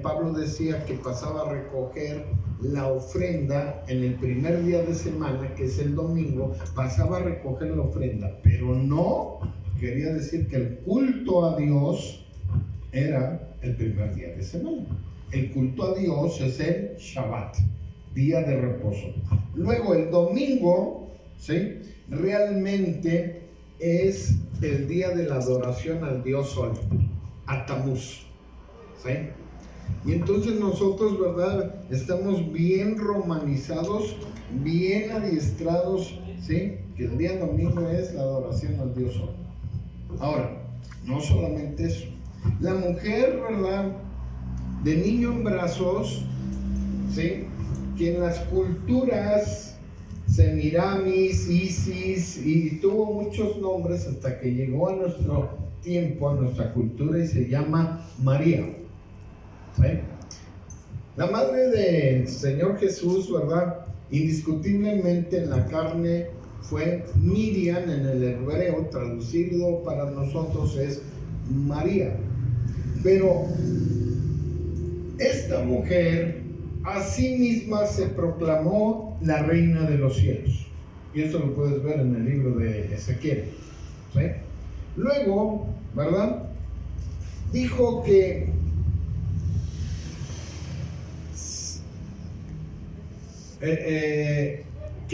Pablo decía que pasaba a recoger la ofrenda en el primer día de semana, que es el domingo, pasaba a recoger la ofrenda, pero no quería decir que el culto a Dios era el primer día de semana. El culto a Dios es el Shabbat, día de reposo. Luego el domingo, ¿sí? Realmente es el día de la adoración al Dios Sol, a Tamuz, ¿sí? Y entonces nosotros, ¿verdad? Estamos bien romanizados, bien adiestrados, ¿sí? Que el día domingo es la adoración al Dios Sol. Ahora, no solamente eso. La mujer, ¿verdad? De niño en brazos, ¿sí? Que en las culturas Semiramis, Isis, y tuvo muchos nombres hasta que llegó a nuestro tiempo, a nuestra cultura, y se llama María, ¿sí? La madre del Señor Jesús, ¿verdad? Indiscutiblemente en la carne fue Miriam, en el hebreo traducido para nosotros es María. Pero esta mujer a sí misma se proclamó la reina de los cielos. Y eso lo puedes ver en el libro de Ezequiel, ¿sí? Luego, ¿verdad? Dijo que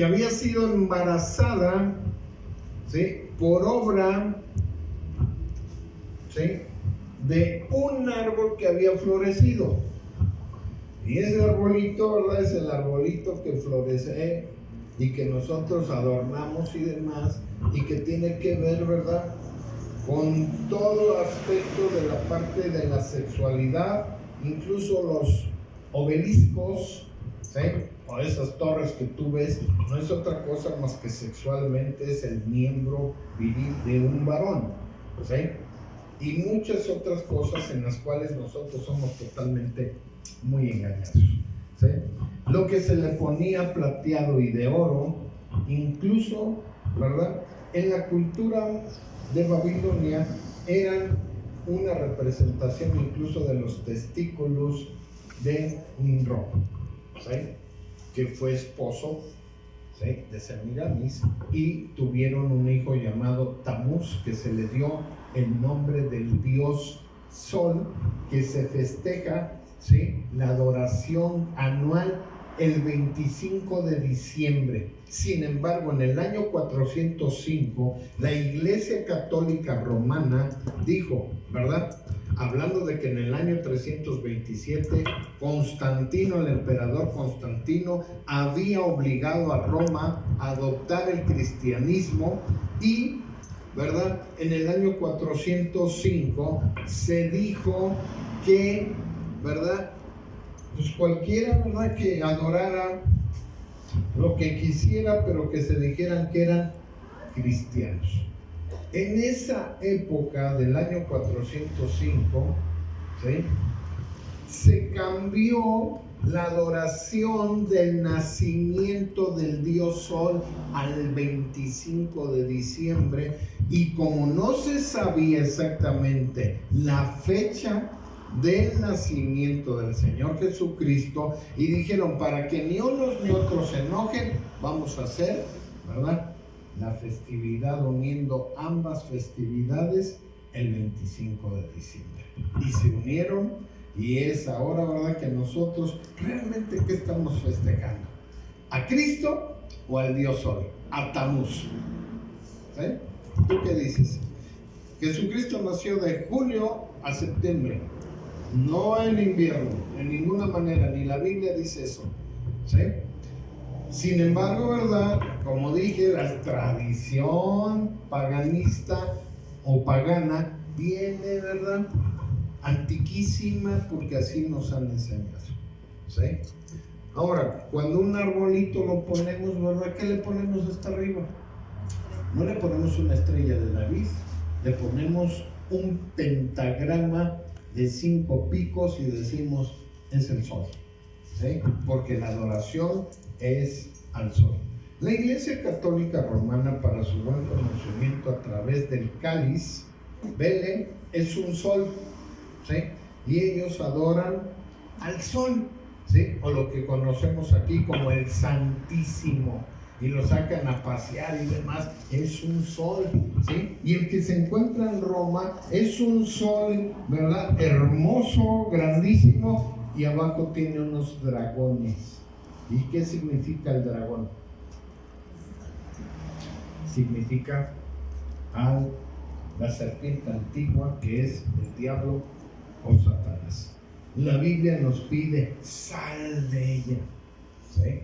había sido embarazada, ¿sí? Por obra, ¿sí? De un árbol que había florecido. Y ese arbolito, ¿verdad? Es el arbolito que florece y que nosotros adornamos y demás, y que tiene que ver, ¿verdad? Con todo aspecto de la parte de la sexualidad, incluso los obeliscos, ¿sí? O esas torres que tú ves, no es otra cosa más que sexualmente es el miembro viril de un varón, ¿sí? Y muchas otras cosas en las cuales nosotros somos totalmente muy engañados, ¿sí? Lo que se le ponía plateado y de oro, incluso, ¿verdad? En la cultura de Babilonia eran una representación incluso de los testículos de Nimrod, ¿sí? Que fue esposo, ¿sí? De Semiramis, y tuvieron un hijo llamado Tamuz, que se le dio el nombre del dios Sol, que se festeja, ¿sí? La adoración anual el 25 de diciembre. Sin embargo, en el año 405, la Iglesia Católica Romana dijo, ¿verdad? Hablando de que en el año 327, Constantino, el emperador Constantino, había obligado a Roma a adoptar el cristianismo y, ¿verdad? En el año 405 se dijo que, ¿verdad? pues cualquiera, ¿verdad?, que adorara lo que quisiera, pero que se dijeran que eran cristianos. En esa época del año 405, ¿sí?, se cambió la adoración del nacimiento del dios Sol al 25 de diciembre, y como no se sabía exactamente la fecha del nacimiento del Señor Jesucristo, y dijeron, para que ni unos ni otros se enojen, vamos a hacer, ¿verdad?, la festividad uniendo ambas festividades el 25 de diciembre. Y se unieron, y es ahora, ¿verdad?, que nosotros realmente, ¿qué estamos festejando? ¿A Cristo o al dios Sol? A Tamuz. ¿Sí? ¿Tú qué dices? Jesucristo nació de julio a septiembre, no en invierno, en ninguna manera, ni la Biblia dice eso. ¿Sí? Sin embargo, ¿verdad?, como dije, la tradición paganista o pagana viene, ¿verdad?, antiquísima, porque así nos han enseñado. ¿Sí? Ahora, cuando un arbolito lo ponemos, ¿verdad?, ¿qué le ponemos hasta arriba? No le ponemos una estrella de David, le ponemos un pentagrama de 5 picos y decimos, es el sol. ¿Sí? Porque la adoración es al sol. La Iglesia Católica Romana, para su buen conocimiento a través del cáliz, Belén es un sol, ¿sí?, y ellos adoran al sol, ¿sí?, o lo que conocemos aquí como el Santísimo, y lo sacan a pasear y demás, es un sol, ¿sí? Y el que se encuentra en Roma es un sol, ¿verdad?, hermoso, grandísimo, y abajo tiene unos dragones. ¿Y qué significa el dragón? Significa la serpiente antigua, que es el diablo o Satanás. La Biblia nos pide, sal de ella, ¿sí?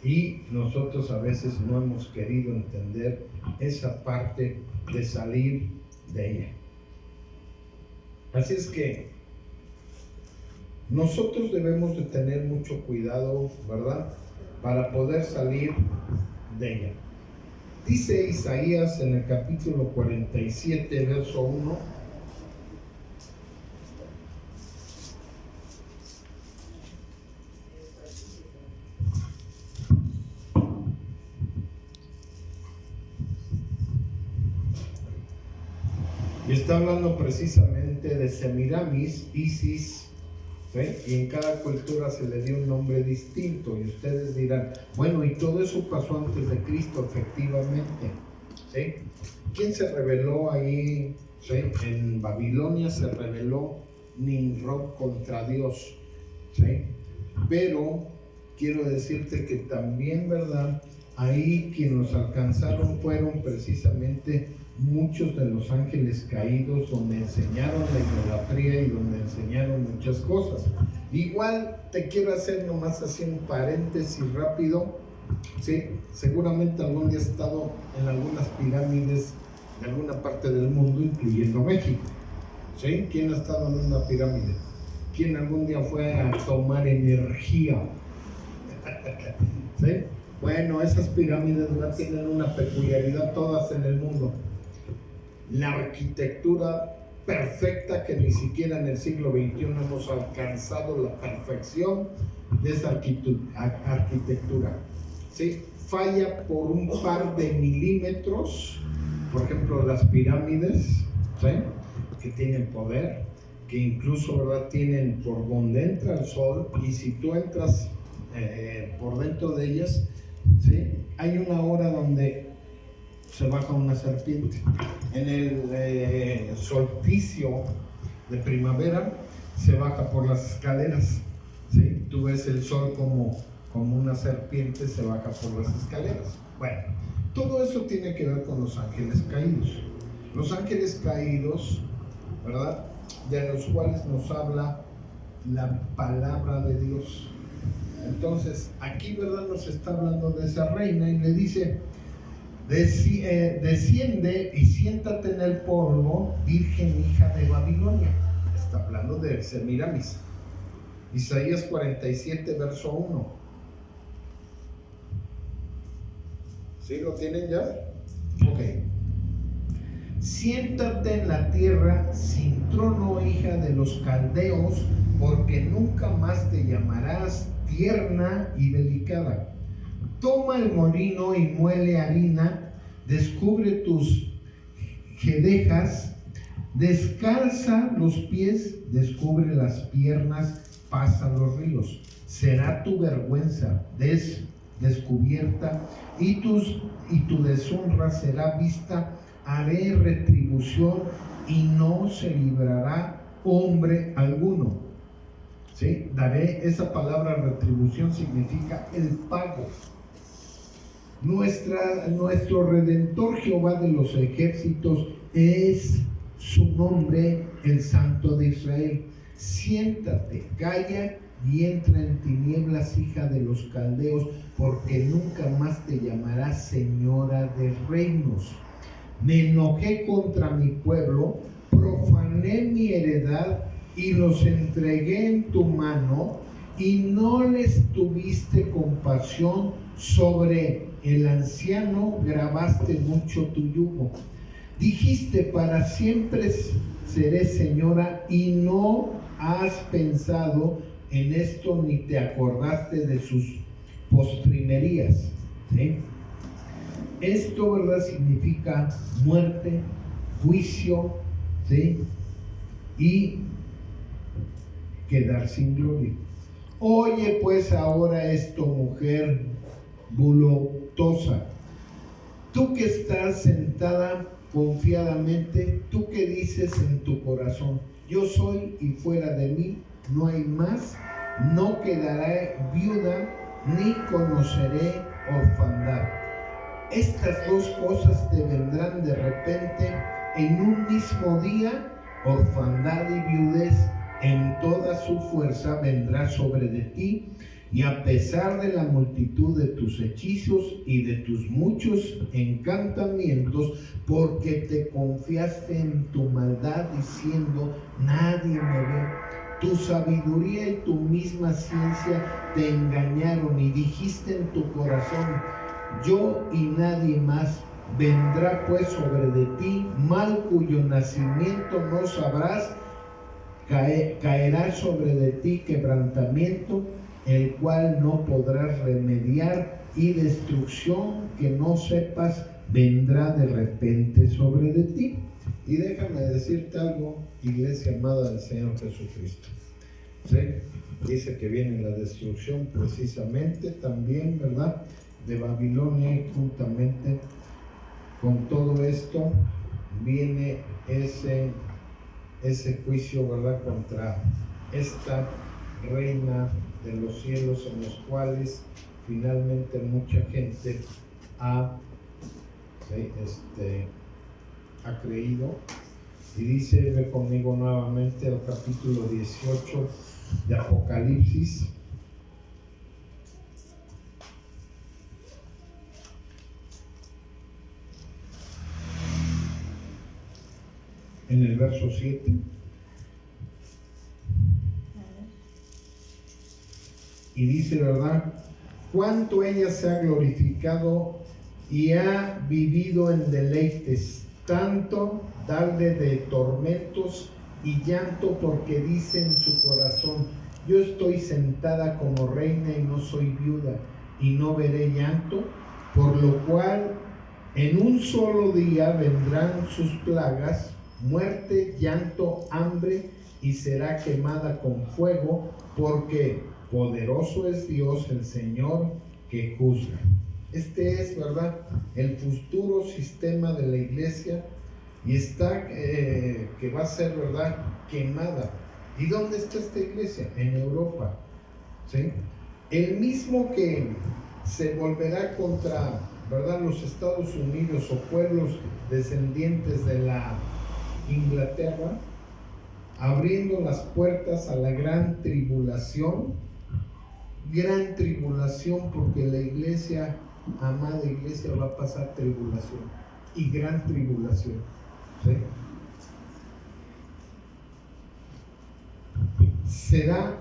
Y nosotros a veces no hemos querido entender esa parte de salir de ella. Así es que nosotros debemos de tener mucho cuidado, ¿verdad?, para poder salir de ella. Dice Isaías en el capítulo 47, verso 1, y está hablando precisamente de Semiramis, Isis, ¿sí?, y en cada cultura se le dio un nombre distinto, y ustedes dirán, bueno, y todo eso pasó antes de Cristo, efectivamente, ¿sí? ¿Quién se rebeló ahí? ¿Sí? En Babilonia se rebeló Nimrod contra Dios, ¿sí? Pero quiero decirte que también, ¿verdad?, ahí quienes los alcanzaron fueron precisamente muchos de los ángeles caídos, donde enseñaron la idolatría y donde enseñaron muchas cosas. Igual te quiero hacer nomás así un paréntesis rápido, ¿sí? Seguramente algún día has estado en algunas pirámides de alguna parte del mundo, incluyendo México, ¿sí? ¿Quién ha estado en una pirámide? ¿Quién algún día fue a tomar energía? ¿Sí? Bueno, esas pirámides no tienen una peculiaridad todas en el mundo. La arquitectura perfecta, que ni siquiera en el siglo XXI hemos alcanzado la perfección de esa arquitectura. ¿Sí? Falla por un par de milímetros, por ejemplo, las pirámides, ¿sí?, que tienen poder, que incluso, ¿verdad?, tienen por donde entra el sol, y si tú entras por dentro de ellas, ¿sí?, hay una hora donde se baja una serpiente. En el solsticio de primavera se baja por las escaleras, ¿sí? Tú ves el sol como una serpiente, se baja por las escaleras. Bueno, todo eso tiene que ver con los ángeles caídos. Los ángeles caídos, ¿verdad?, de los cuales nos habla la palabra de Dios. Entonces, aquí, ¿verdad?, nos está hablando de esa reina y le dice, desciende y siéntate en el polvo, virgen hija de Babilonia. Está hablando de Semiramis. Isaías 47, verso 1. ¿Sí lo tienen ya? Ok. Siéntate en la tierra sin trono, hija de los caldeos, porque nunca más te llamarás tierna y delicada. Toma el molino y muele harina, descubre tus guedejas, descalza los pies, descubre las piernas, pasa los ríos. Será tu vergüenza descubierta y tu deshonra será vista. Haré retribución y no se librará hombre alguno. ¿Sí? Daré, esa palabra retribución significa el pago. Nuestro Redentor Jehová de los ejércitos es su nombre, el Santo de Israel. Siéntate, calla y entra en tinieblas, hija de los caldeos, porque nunca más te llamarás señora de reinos. Me enojé contra mi pueblo, profané mi heredad y los entregué en tu mano, y no les tuviste compasión. Sobre el anciano gravaste mucho tu yugo. Dijiste, para siempre seré señora, y no has pensado en esto ni te acordaste de sus postrimerías. ¿Sí? Esto, ¿verdad?, significa muerte, juicio, ¿sí?, y quedar sin gloria. Oye pues ahora esto, mujer voluptuosa, tú que estás sentada confiadamente, tú que dices en tu corazón, yo soy y fuera de mí no hay más, no quedaré viuda ni conoceré orfandad. Estas dos cosas te vendrán de repente en un mismo día, orfandad y viudez en toda su fuerza vendrá sobre de ti, y a pesar de la multitud de tus hechizos y de tus muchos encantamientos, porque te confiaste en tu maldad diciendo, nadie me ve. Tu sabiduría y tu misma ciencia te engañaron y dijiste en tu corazón, yo y nadie más. Vendrá pues sobre de ti mal cuyo nacimiento no sabrás, caerá sobre de ti quebrantamiento, el cual no podrás remediar, y destrucción que no sepas vendrá de repente sobre de ti. Y déjame decirte algo, iglesia amada del Señor Jesucristo. ¿Sí? Dice que viene la destrucción precisamente también, ¿verdad?, de Babilonia, y juntamente con todo esto viene ese juicio, ¿verdad?, contra esta reina de los cielos, en los cuales finalmente mucha gente ha creído. Y dice, ve conmigo nuevamente al capítulo 18 de Apocalipsis. En el verso 7. Y dice, ¿verdad?, cuánto ella se ha glorificado y ha vivido en deleites, tanto darle de tormentos y llanto, porque dice en su corazón, yo estoy sentada como reina y no soy viuda, y no veré llanto, por lo cual en un solo día vendrán sus plagas, muerte, llanto, hambre, y será quemada con fuego, porque poderoso es Dios el Señor que juzga. Este es, ¿verdad?, el futuro sistema de la iglesia, y está que va a ser, ¿verdad?, quemada. ¿Y dónde está esta iglesia? En Europa. ¿Sí? El mismo que se volverá contra, ¿verdad?, los Estados Unidos o pueblos descendientes de la Inglaterra, abriendo las puertas a la gran tribulación, porque la iglesia, amada iglesia, va a pasar tribulación y gran tribulación. ¿Sí? será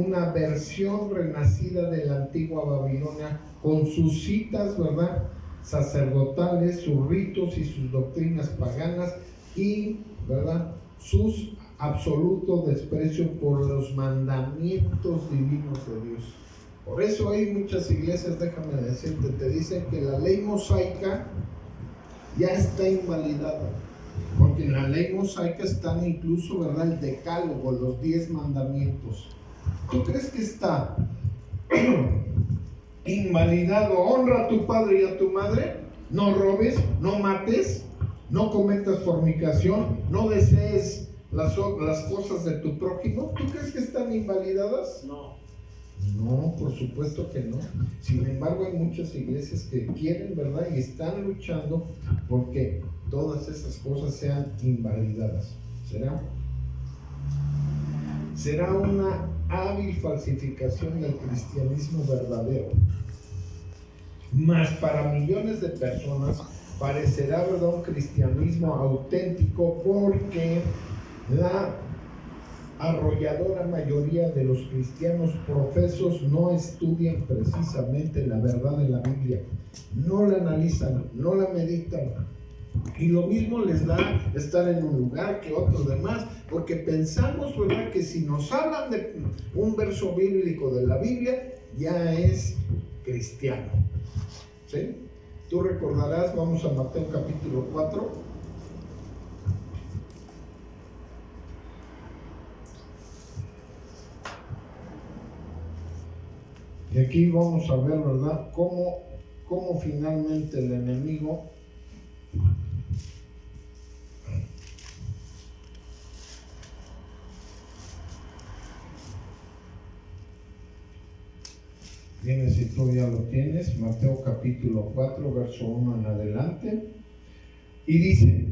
una versión renacida de la antigua Babilonia con sus citas, ¿verdad?, sacerdotales, sus ritos y sus doctrinas paganas y, ¿verdad?, sus absoluto desprecio por los mandamientos divinos de Dios. Por eso hay muchas iglesias, déjame decirte, te dicen que la ley mosaica ya está invalidada, porque en la ley mosaica están incluso, ¿verdad?, el decálogo, los 10 mandamientos. ¿Tú crees que está invalidado? Honra a tu padre y a tu madre, no robes, no mates, no cometas fornicación, no desees las cosas de tu prójimo. ¿Tú crees que están invalidadas? No, por supuesto que no. Sin embargo, hay muchas iglesias que quieren, ¿verdad?, y están luchando porque todas esas cosas sean invalidadas. Será una hábil falsificación del cristianismo verdadero. Mas para millones de personas parecerá, ¿verdad?, un cristianismo auténtico, porque la arrolladora mayoría de los cristianos profesos no estudian precisamente la verdad de la Biblia, no la analizan, no la meditan, y lo mismo les da estar en un lugar que otros demás, porque pensamos, ¿verdad?, que si nos hablan de un verso bíblico de la Biblia ya es cristiano, ¿sí? Tú recordarás, vamos a Mateo capítulo 4. Y aquí vamos a ver, ¿verdad?, cómo finalmente el enemigo viene, si tú ya lo tienes, Mateo capítulo 4, verso 1 en adelante, y dice: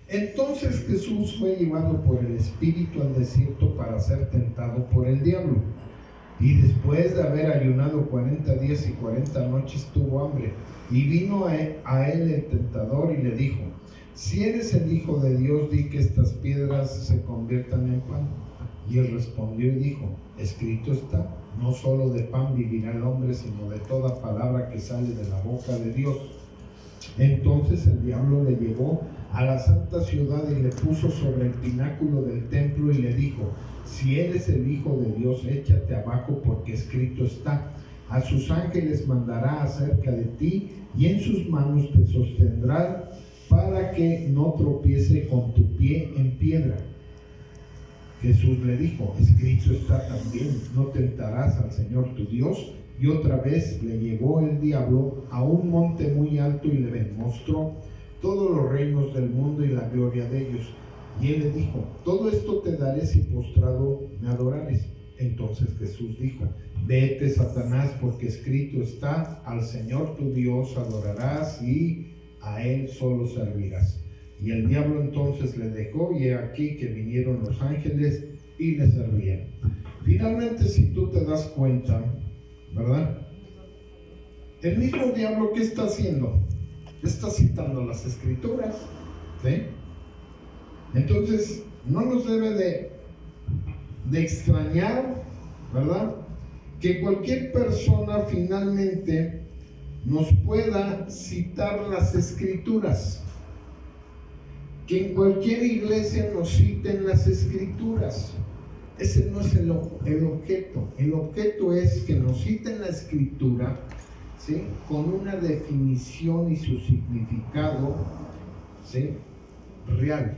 entonces Jesús fue llevado por el Espíritu al desierto para ser tentado por el diablo. Y después de haber ayunado 40 días y 40 noches tuvo hambre. Y vino a él el tentador y le dijo: si eres el Hijo de Dios, di que estas piedras se conviertan en pan. Y él respondió y dijo: escrito está, no solo de pan vivirá el hombre, sino de toda palabra que sale de la boca de Dios. Entonces el diablo le llevó a la santa ciudad y le puso sobre el pináculo del templo y le dijo: si eres el Hijo de Dios, échate abajo, porque escrito está: a sus ángeles mandará acerca de ti, y en sus manos te sostendrán, para que no tropiece con tu pie en piedra. Jesús le dijo: escrito está también, no tentarás al Señor tu Dios. Y otra vez le llevó el diablo a un monte muy alto y le mostró todos los reinos del mundo y la gloria de ellos. Y él le dijo: todo esto te daré si postrado me adorares. Entonces Jesús dijo: vete, Satanás, porque escrito está: al Señor tu Dios adorarás y a él solo servirás. Y el diablo entonces le dejó, y he aquí que vinieron los ángeles y le servían. Finalmente, si tú te das cuenta, ¿verdad?, el mismo diablo, ¿qué está haciendo? Está citando las escrituras, ¿sí? Entonces, no nos debe de extrañar, ¿verdad?, que cualquier persona finalmente nos pueda citar las escrituras, que en cualquier iglesia nos citen las escrituras. Ese no es el objeto. El objeto es que nos citen la escritura, ¿sí?, con una definición y su significado, ¿sí?, real.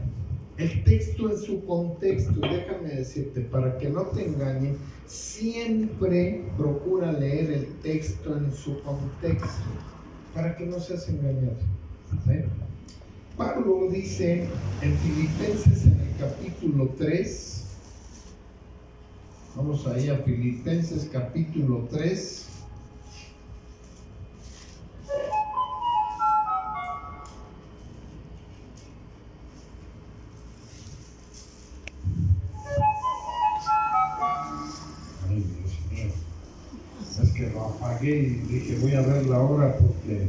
El texto en su contexto. Déjame decirte, para que no te engañen, siempre procura leer el texto en su contexto, para que no seas engañado, ¿sí? Pablo dice en Filipenses, en el capítulo 3, vamos ahí a Filipenses capítulo 3, ay, Dios mío, es que lo apagué y dije: voy a ver la hora, porque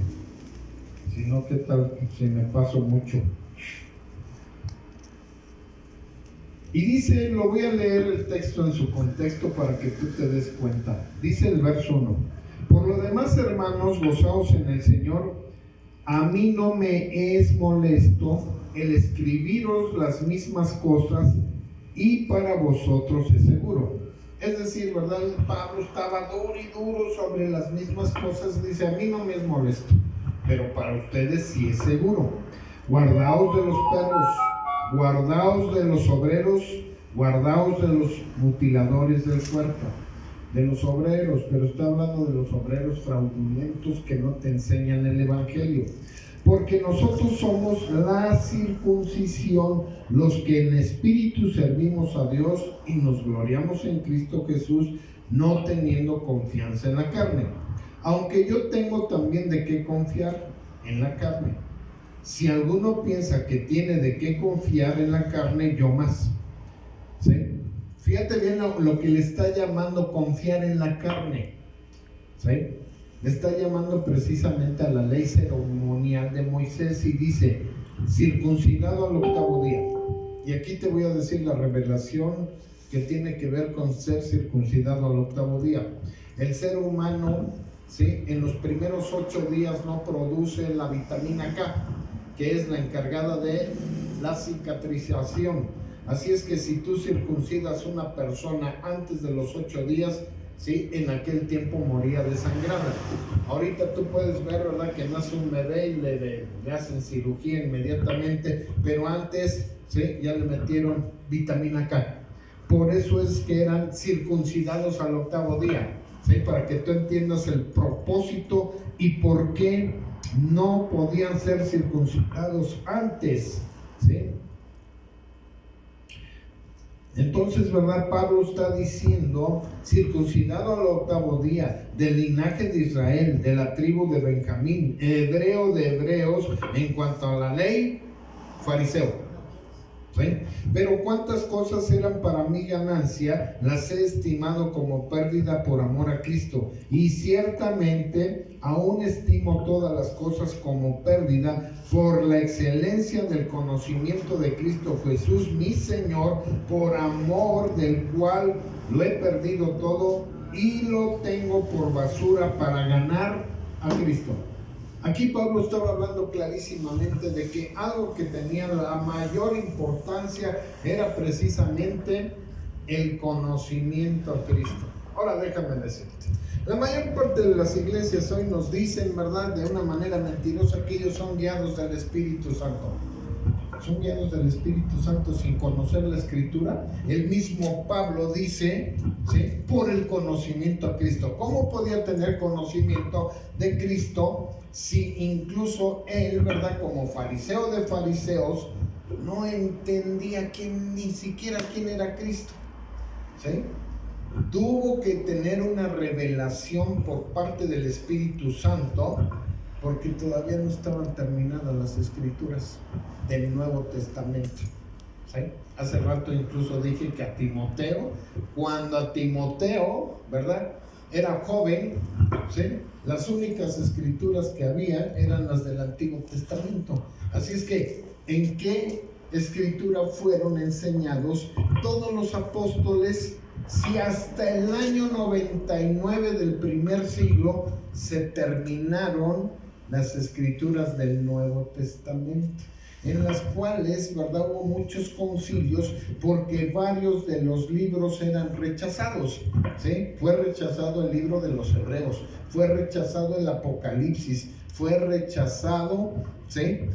si no, ¿qué tal si me paso mucho? Y dice, lo voy a leer el texto en su contexto para que tú te des cuenta. Dice el verso 1. Por lo demás, hermanos, gozaos en el Señor. A mí no me es molesto el escribiros las mismas cosas, y para vosotros es seguro. Es decir, ¿verdad? Pablo estaba duro y duro sobre las mismas cosas. Dice, a mí no me es molesto, pero para ustedes sí es seguro. Guardaos de los perros, guardaos de los obreros, guardaos de los mutiladores del cuerpo. De los obreros, pero está hablando de los obreros fraudulentos que no te enseñan el evangelio. Porque nosotros somos la circuncisión, los que en espíritu servimos a Dios y nos gloriamos en Cristo Jesús, no teniendo confianza en la carne. Aunque yo tengo también de qué confiar en la carne. Si alguno piensa que tiene de qué confiar en la carne, yo más. ¿Sí? Fíjate bien lo que le está llamando confiar en la carne. ¿Sí? Le está llamando precisamente a la ley ceremonial de Moisés y dice, circuncidado al 8º día. Y aquí te voy a decir la revelación que tiene que ver con ser circuncidado al 8º día. El ser humano, ¿sí?, en los primeros 8 días no produce la vitamina K, que es la encargada de la cicatrización. Así es que si tú circuncidas a una persona antes de los 8 días, ¿sí?, en aquel tiempo moría desangrada. Ahorita tú puedes ver, ¿verdad?, que nace un bebé y le hacen cirugía inmediatamente, pero antes, ¿sí?, ya le metieron vitamina K. Por eso es que eran circuncidados al 8º día, ¿sí?, para que tú entiendas el propósito y por qué no podían ser circuncidados antes, ¿sí? Entonces, ¿verdad? Pablo está diciendo, circuncidado al 8º día, del linaje de Israel, de la tribu de Benjamín, hebreo de hebreos, en cuanto a la ley, fariseo. ¿Sí? Pero cuántas cosas eran para mí ganancia, las he estimado como pérdida por amor a Cristo, y ciertamente aún estimo todas las cosas como pérdida por la excelencia del conocimiento de Cristo Jesús mi Señor, por amor del cual lo he perdido todo y lo tengo por basura para ganar a Cristo. Aquí Pablo estaba hablando clarísimamente de que algo que tenía la mayor importancia era precisamente el conocimiento a Cristo. Ahora déjame decirte, la mayor parte de las iglesias hoy nos dicen, ¿verdad?, de una manera mentirosa, que ellos son guiados del Espíritu Santo. Son guiados del Espíritu Santo sin conocer la Escritura. El mismo Pablo dice, ¿sí?, por el conocimiento a Cristo. ¿Cómo podía tener conocimiento de Cristo si incluso él, ¿verdad?, como fariseo de fariseos, no entendía ni siquiera quién era Cristo? ¿Sí? Tuvo que tener una revelación por parte del Espíritu Santo, porque todavía no estaban terminadas las escrituras del Nuevo Testamento. ¿Sí? Hace rato incluso dije que a Timoteo, cuando a Timoteo, ¿verdad?, era joven, ¿sí?, las únicas escrituras que había eran las del Antiguo Testamento. Así es que, ¿en qué escritura fueron enseñados todos los apóstoles si hasta el año 99 del primer siglo se terminaron las escrituras del Nuevo Testamento? En las cuales, ¿verdad?, hubo muchos concilios porque varios de los libros eran rechazados, ¿sí? Fue rechazado el libro de los Hebreos, fue rechazado el Apocalipsis, fue rechazado, ¿sí?,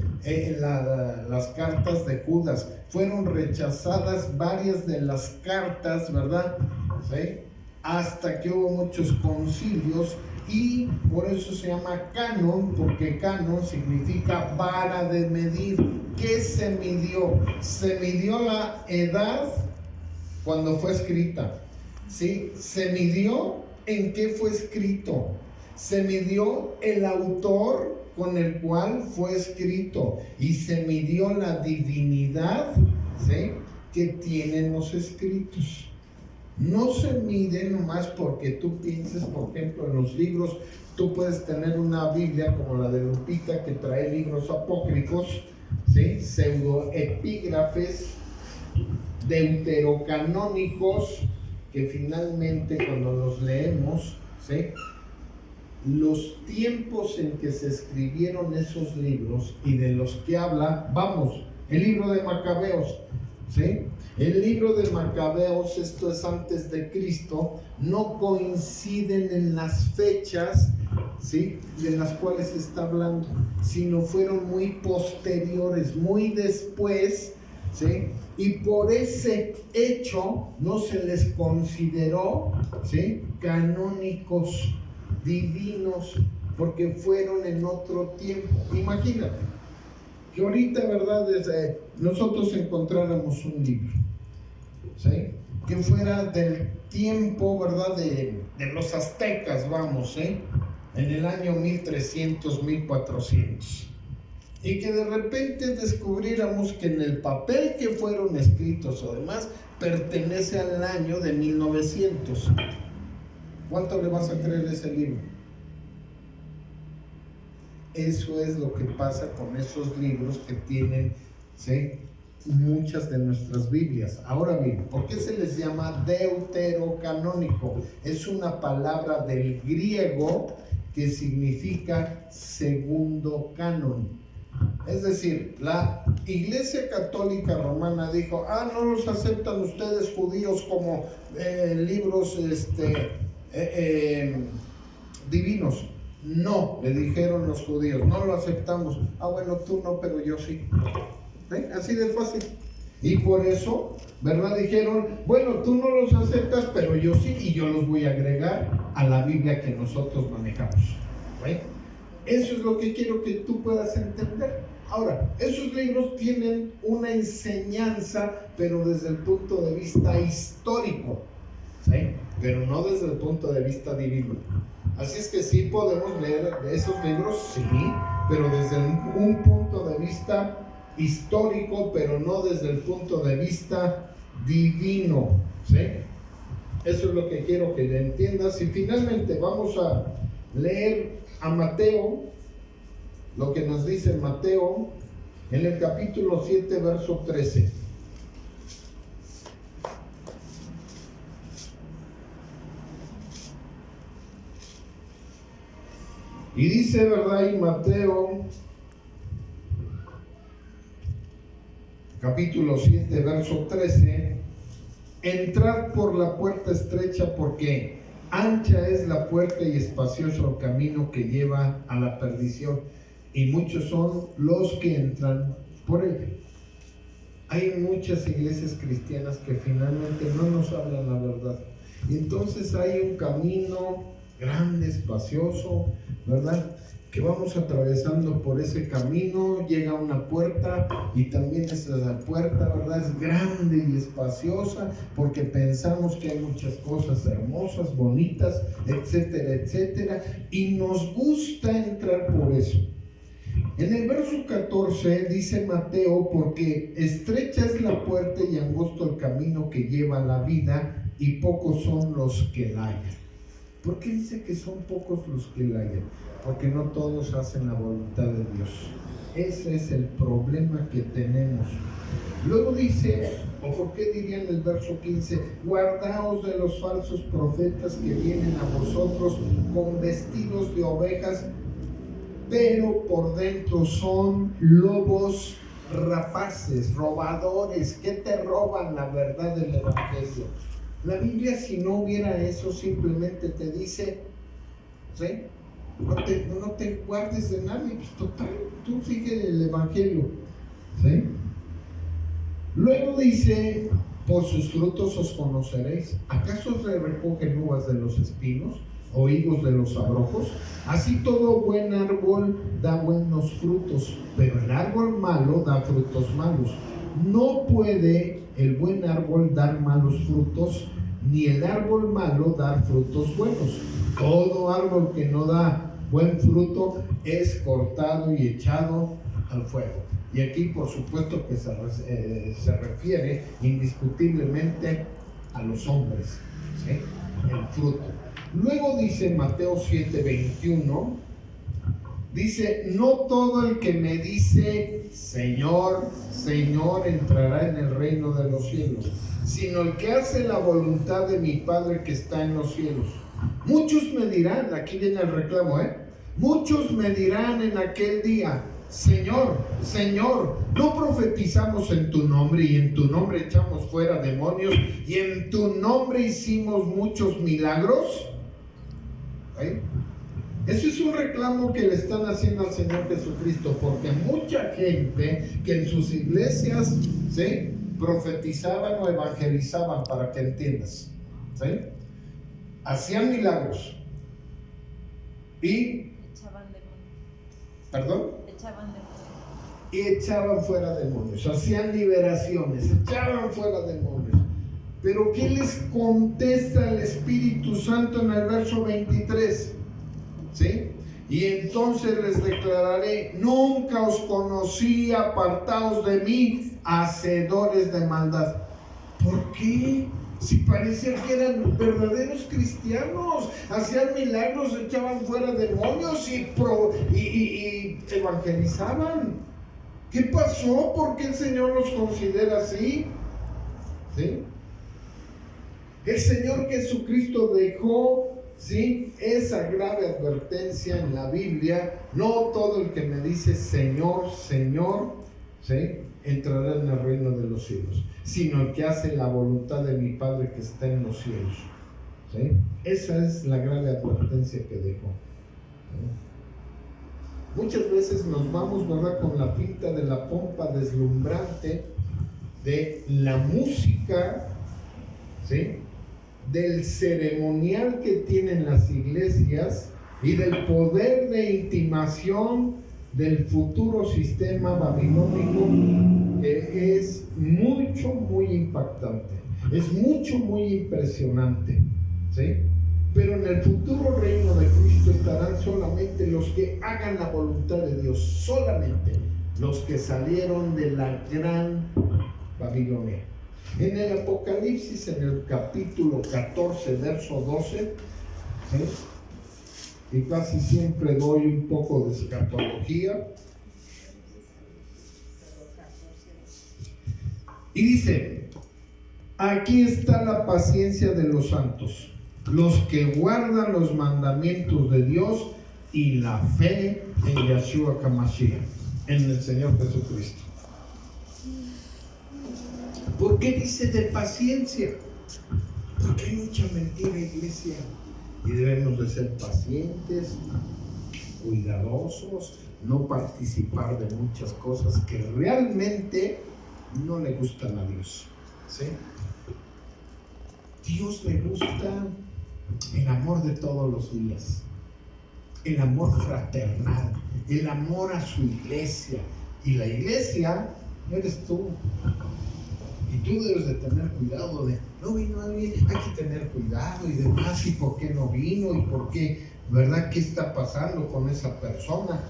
las cartas de Judas, fueron rechazadas varias de las cartas, ¿verdad?, ¿sí?, hasta que hubo muchos concilios. Y por eso se llama canon, porque canon significa vara de medir. ¿Qué se midió? Se midió la edad cuando fue escrita, ¿sí? Se midió en qué fue escrito. Se midió el autor con el cual fue escrito. Y se midió la divinidad, ¿sí?, que tienen los escritos. No se mide nomás porque tú pienses, por ejemplo, en los libros. Tú puedes tener una Biblia como la de Lupita, que trae libros apócrifos, ¿sí?, pseudoepígrafes, deuterocanónicos, que finalmente cuando los leemos, ¿sí?, los tiempos en que se escribieron esos libros y de los que habla, vamos, el libro de Macabeos, ¿sí? El libro de Macabeos, esto es antes de Cristo, no coinciden en las fechas, ¿sí?, de las cuales se está hablando, sino fueron muy posteriores, muy después, ¿sí? Y por ese hecho no se les consideró, ¿sí?, canónicos divinos, porque fueron en otro tiempo. Imagínate que ahorita, ¿verdad?, nosotros encontráramos un libro, ¿sí?, que fuera del tiempo, ¿verdad?, de los aztecas, vamos, en el año 1300, 1400, y que de repente descubriéramos que en el papel que fueron escritos o demás pertenece al año de 1900. ¿Cuánto le vas a creer ese libro? Eso es lo que pasa con esos libros que tienen, ¿sí?, muchas de nuestras Biblias. Ahora bien, ¿por qué se les llama deuterocanónico? Es una palabra del griego que significa segundo canon. Es decir, la Iglesia Católica Romana dijo: no los aceptan ustedes judíos como libros divinos. No, le dijeron los judíos, no lo aceptamos. Bueno, tú no, pero yo sí. Así de fácil. Y por eso, ¿verdad?, dijeron: bueno, tú no los aceptas, pero yo sí, y yo los voy a agregar a la Biblia que nosotros manejamos. Eso es lo que quiero que tú puedas entender. Ahora, esos libros tienen una enseñanza, pero desde el punto de vista histórico, ¿sí?, pero no desde el punto de vista divino. Así es que sí podemos leer esos libros, sí, pero desde un punto de vista histórico, pero no desde el punto de vista divino, ¿sí? Eso es lo que quiero que le entiendas. Y finalmente vamos a leer a Mateo, lo que nos dice Mateo en el capítulo 7, verso 13. Y dice, ¿verdad?, y Mateo capítulo 7, verso 13: entrad por la puerta estrecha, porque ancha es la puerta y espacioso el camino que lleva a la perdición, y muchos son los que entran por ella. Hay muchas iglesias cristianas que finalmente no nos hablan la verdad. Y entonces hay un camino grande, espacioso, ¿verdad?, que vamos atravesando por ese camino, llega una puerta, y también esa puerta, ¿verdad?, es grande y espaciosa, porque pensamos que hay muchas cosas hermosas, bonitas, etcétera, etcétera, y nos gusta entrar por eso. En el verso 14 dice Mateo: porque estrecha es la puerta y angosto el camino que lleva a la vida, y pocos son los que la hallan. ¿Por qué dice que son pocos los que la hallan? Porque no todos hacen la voluntad de Dios. Ese es el problema que tenemos. Luego dice, o por qué diría en el verso 15: guardaos de los falsos profetas que vienen a vosotros con vestidos de ovejas, pero por dentro son lobos rapaces, robadores, que te roban la verdad del evangelio. La Biblia, si no hubiera eso, simplemente te dice, ¿sí?, no te guardes de nadie, pues total, tú sigue el evangelio, ¿sí? Luego dice: por sus frutos os conoceréis. ¿Acaso se recogen uvas de los espinos o higos de los abrojos? Así todo buen árbol da buenos frutos, pero el árbol malo da frutos malos. No puede el buen árbol dar malos frutos, ni el árbol malo dar frutos buenos. Todo árbol que no da buen fruto es cortado y echado al fuego. Y aquí, por supuesto, que se refiere indiscutiblemente a los hombres, ¿sí?, el fruto. Luego dice Mateo 7:21: Dice, no todo el que me dice Señor, Señor entrará en el reino de los cielos, sino el que hace la voluntad de mi Padre que está en los cielos. Muchos me dirán, aquí viene el reclamo, muchos me dirán en aquel día, Señor, Señor, ¿no profetizamos en tu nombre y en tu nombre echamos fuera demonios y en tu nombre hicimos muchos milagros? Eso es un reclamo que le están haciendo al Señor Jesucristo, porque mucha gente que en sus iglesias, ¿sí?, profetizaban o evangelizaban, para que entiendas, ¿sí?, hacían milagros y echaban demonios. ¿Perdón? Echaban demonios. Y echaban fuera demonios, hacían liberaciones, echaban fuera demonios. Pero ¿qué les contesta el Espíritu Santo en el verso 23? ¿Sí? Y entonces les declararé, nunca os conocí, apartaos de mí, hacedores de maldad. ¿Por qué? Si parecía que eran verdaderos cristianos, hacían milagros, echaban fuera demonios y evangelizaban. ¿Qué pasó? ¿Por qué el Señor los considera así? ¿Sí? El Señor Jesucristo dejó, ¿sí?, esa grave advertencia en la Biblia. No todo el que me dice Señor, Señor, ¿sí?, entrará en el reino de los cielos, sino el que hace la voluntad de mi Padre que está en los cielos. ¿Sí? Esa es la grave advertencia que dejó. ¿Sí? Muchas veces nos vamos, ¿verdad?, con la pinta de la pompa deslumbrante de la música, ¿sí?, del ceremonial que tienen las iglesias y del poder de intimación del futuro sistema babilónico, que es mucho, muy impactante, es mucho, muy impresionante, ¿sí? Pero en el futuro reino de Cristo estarán solamente los que hagan la voluntad de Dios, solamente los que salieron de la gran Babilonia. En el Apocalipsis, en el capítulo 14, verso 12, ¿sí?, y casi siempre doy un poco de escatología, y dice, aquí está la paciencia de los santos, los que guardan los mandamientos de Dios y la fe en Yeshua HaMashiach, en el Señor Jesucristo. ¿Por qué dice de paciencia? Porque hay mucha mentira, iglesia, y debemos de ser pacientes, cuidadosos, no participar de muchas cosas que realmente no le gustan a Dios, ¿sí? Dios le gusta el amor de todos los días, el amor fraternal, el amor a su iglesia, y la iglesia eres tú. Y tú debes de tener cuidado de, no vino alguien, hay que tener cuidado y demás, y por qué no vino, y por qué, ¿verdad? ¿Qué está pasando con esa persona?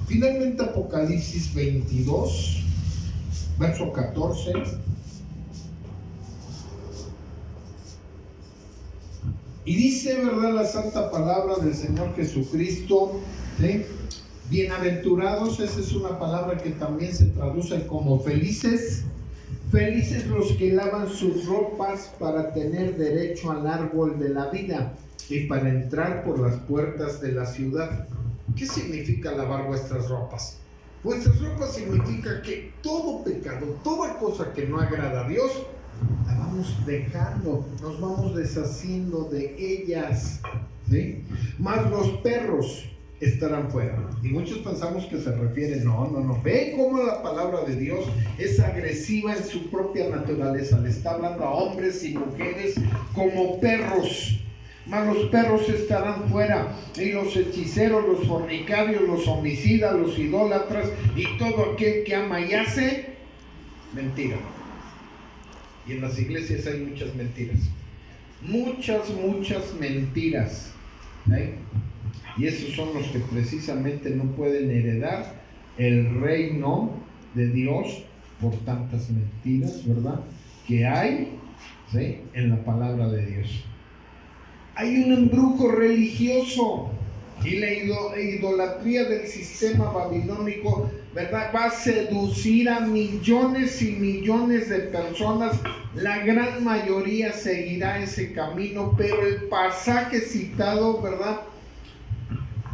Finalmente, Apocalipsis 22, verso 14. Y dice, ¿verdad?, la santa palabra del Señor Jesucristo, ¿sí? Bienaventurados, esa es una palabra que también se traduce como felices. Felices los que lavan sus ropas para tener derecho al árbol de la vida y para entrar por las puertas de la ciudad. ¿Qué significa lavar vuestras ropas? Vuestras ropas significa que todo pecado, toda cosa que no agrada a Dios, la vamos dejando, nos vamos deshaciendo de ellas, ¿sí? Más los perros estarán fuera. Y muchos pensamos que se refiere, no. Ve cómo la palabra de Dios es agresiva en su propia naturaleza. Le está hablando a hombres y mujeres como perros. Mas los perros estarán fuera, y los hechiceros, los fornicarios, los homicidas, los idólatras y todo aquel que ama y hace mentira. Y en las iglesias hay muchas mentiras. Muchas mentiras, ¿eh? Y esos son los que precisamente no pueden heredar el reino de Dios por tantas mentiras, ¿verdad?, que hay, ¿sí?, en la palabra de Dios. Hay un embrujo religioso, Y la idolatría del sistema babilónico, ¿verdad?, va a seducir a millones y millones de personas. La gran mayoría seguirá ese camino, pero el pasaje citado, ¿verdad?,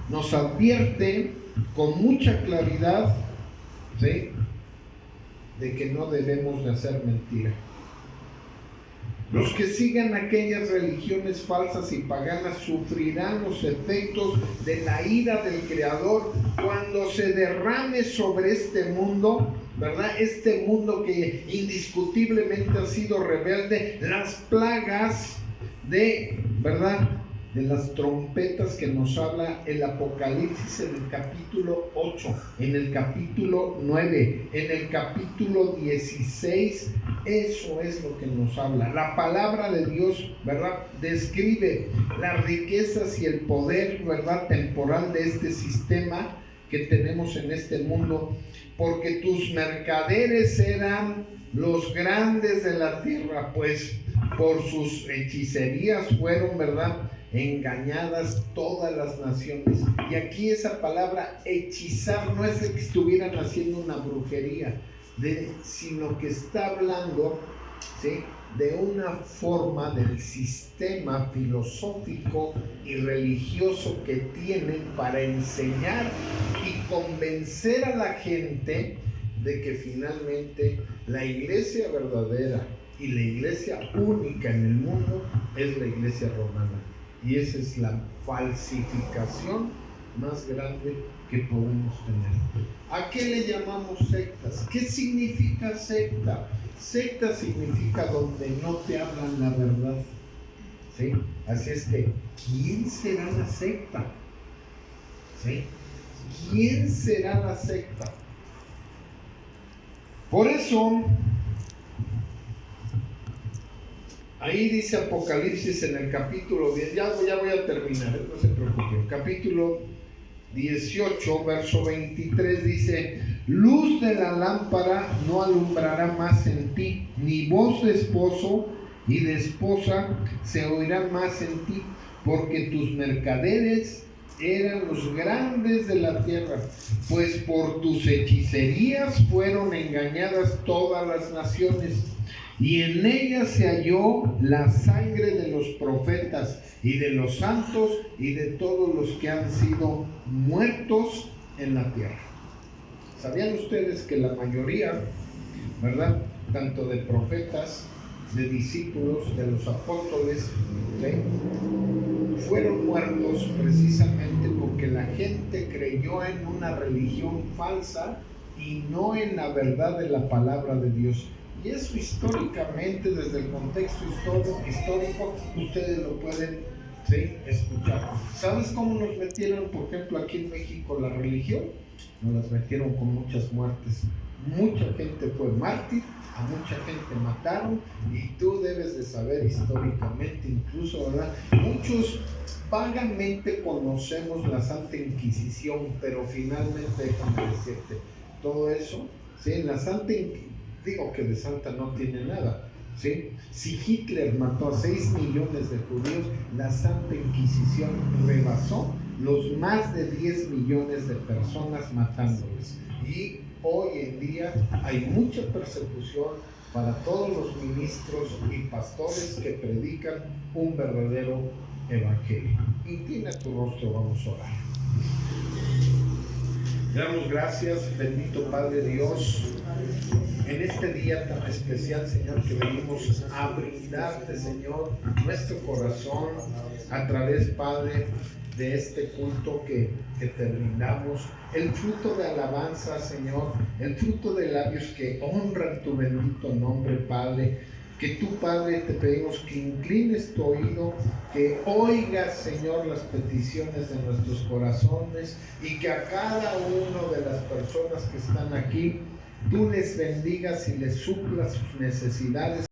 nos advierte con mucha claridad, ¿sí?, de que no debemos de hacer mentira. Los que sigan aquellas religiones falsas y paganas sufrirán los efectos de la ira del Creador cuando se derrame sobre este mundo, ¿verdad?, este mundo que indiscutiblemente ha sido rebelde, las plagas de, ¿verdad?, de las trompetas que nos habla el Apocalipsis en el capítulo 8, en el capítulo 9, en el capítulo 16, eso es lo que nos habla. La palabra de Dios, ¿verdad?, describe las riquezas y el poder, ¿verdad?, temporal de este sistema que tenemos en este mundo, porque tus mercaderes eran los grandes de la tierra, pues por sus hechicerías fueron, ¿verdad?, engañadas todas las naciones. Y aquí esa palabra hechizar no es de que estuvieran haciendo una brujería, sino que está hablando, ¿sí?, de una forma del sistema filosófico y religioso que tienen para enseñar y convencer a la gente de que finalmente la iglesia verdadera y la iglesia única en el mundo es la iglesia romana. Y esa es la falsificación más grande que podemos tener. ¿A qué le llamamos sectas? ¿Qué significa secta? Secta significa donde no te hablan la verdad, ¿sí? Así es que, ¿quién será la secta? ¿Sí? ¿Quién será la secta? Por eso, ahí dice Apocalipsis en el capítulo 10, ya voy a terminar, no se preocupen. Capítulo 18, verso 23 dice: luz de la lámpara no alumbrará más en ti, ni voz de esposo y de esposa se oirá más en ti, porque tus mercaderes eran los grandes de la tierra, pues por tus hechicerías fueron engañadas todas las naciones. Y en ella se halló la sangre de los profetas y de los santos y de todos los que han sido muertos en la tierra. ¿Sabían ustedes que la mayoría, ¿verdad?, tanto de profetas, de discípulos, de los apóstoles, ¿sí?, fueron muertos precisamente porque la gente creyó en una religión falsa y no en la verdad de la palabra de Dios? Y eso históricamente, desde el contexto histórico, ustedes lo pueden, ¿sí?, escuchar. ¿Sabes cómo nos metieron, por ejemplo, aquí en México la religión? Nos las metieron con muchas muertes. Mucha gente fue mártir, a mucha gente mataron, y tú debes de saber históricamente, incluso, ¿verdad?, muchos vagamente conocemos la Santa Inquisición, pero finalmente, déjame decirte, todo eso, ¿sí?, la Santa Inquisición, digo que de santa no tiene nada, ¿sí? Si Hitler mató a 6 millones de judíos, la Santa Inquisición rebasó los más de 10 millones de personas matándoles. Y hoy en día hay mucha persecución para todos los ministros y pastores que predican un verdadero evangelio. Inclina tu rostro, vamos a orar. Damos gracias, bendito Padre Dios, en este día tan especial, Señor, que venimos a brindarte, Señor, nuestro corazón a través, Padre, de este culto que te brindamos, el fruto de alabanza, Señor, el fruto de labios que honran tu bendito nombre, Padre. Que tú, Padre, te pedimos que inclines tu oído, que oigas, Señor, las peticiones de nuestros corazones, y que a cada una de las personas que están aquí, tú les bendigas y les suplas sus necesidades.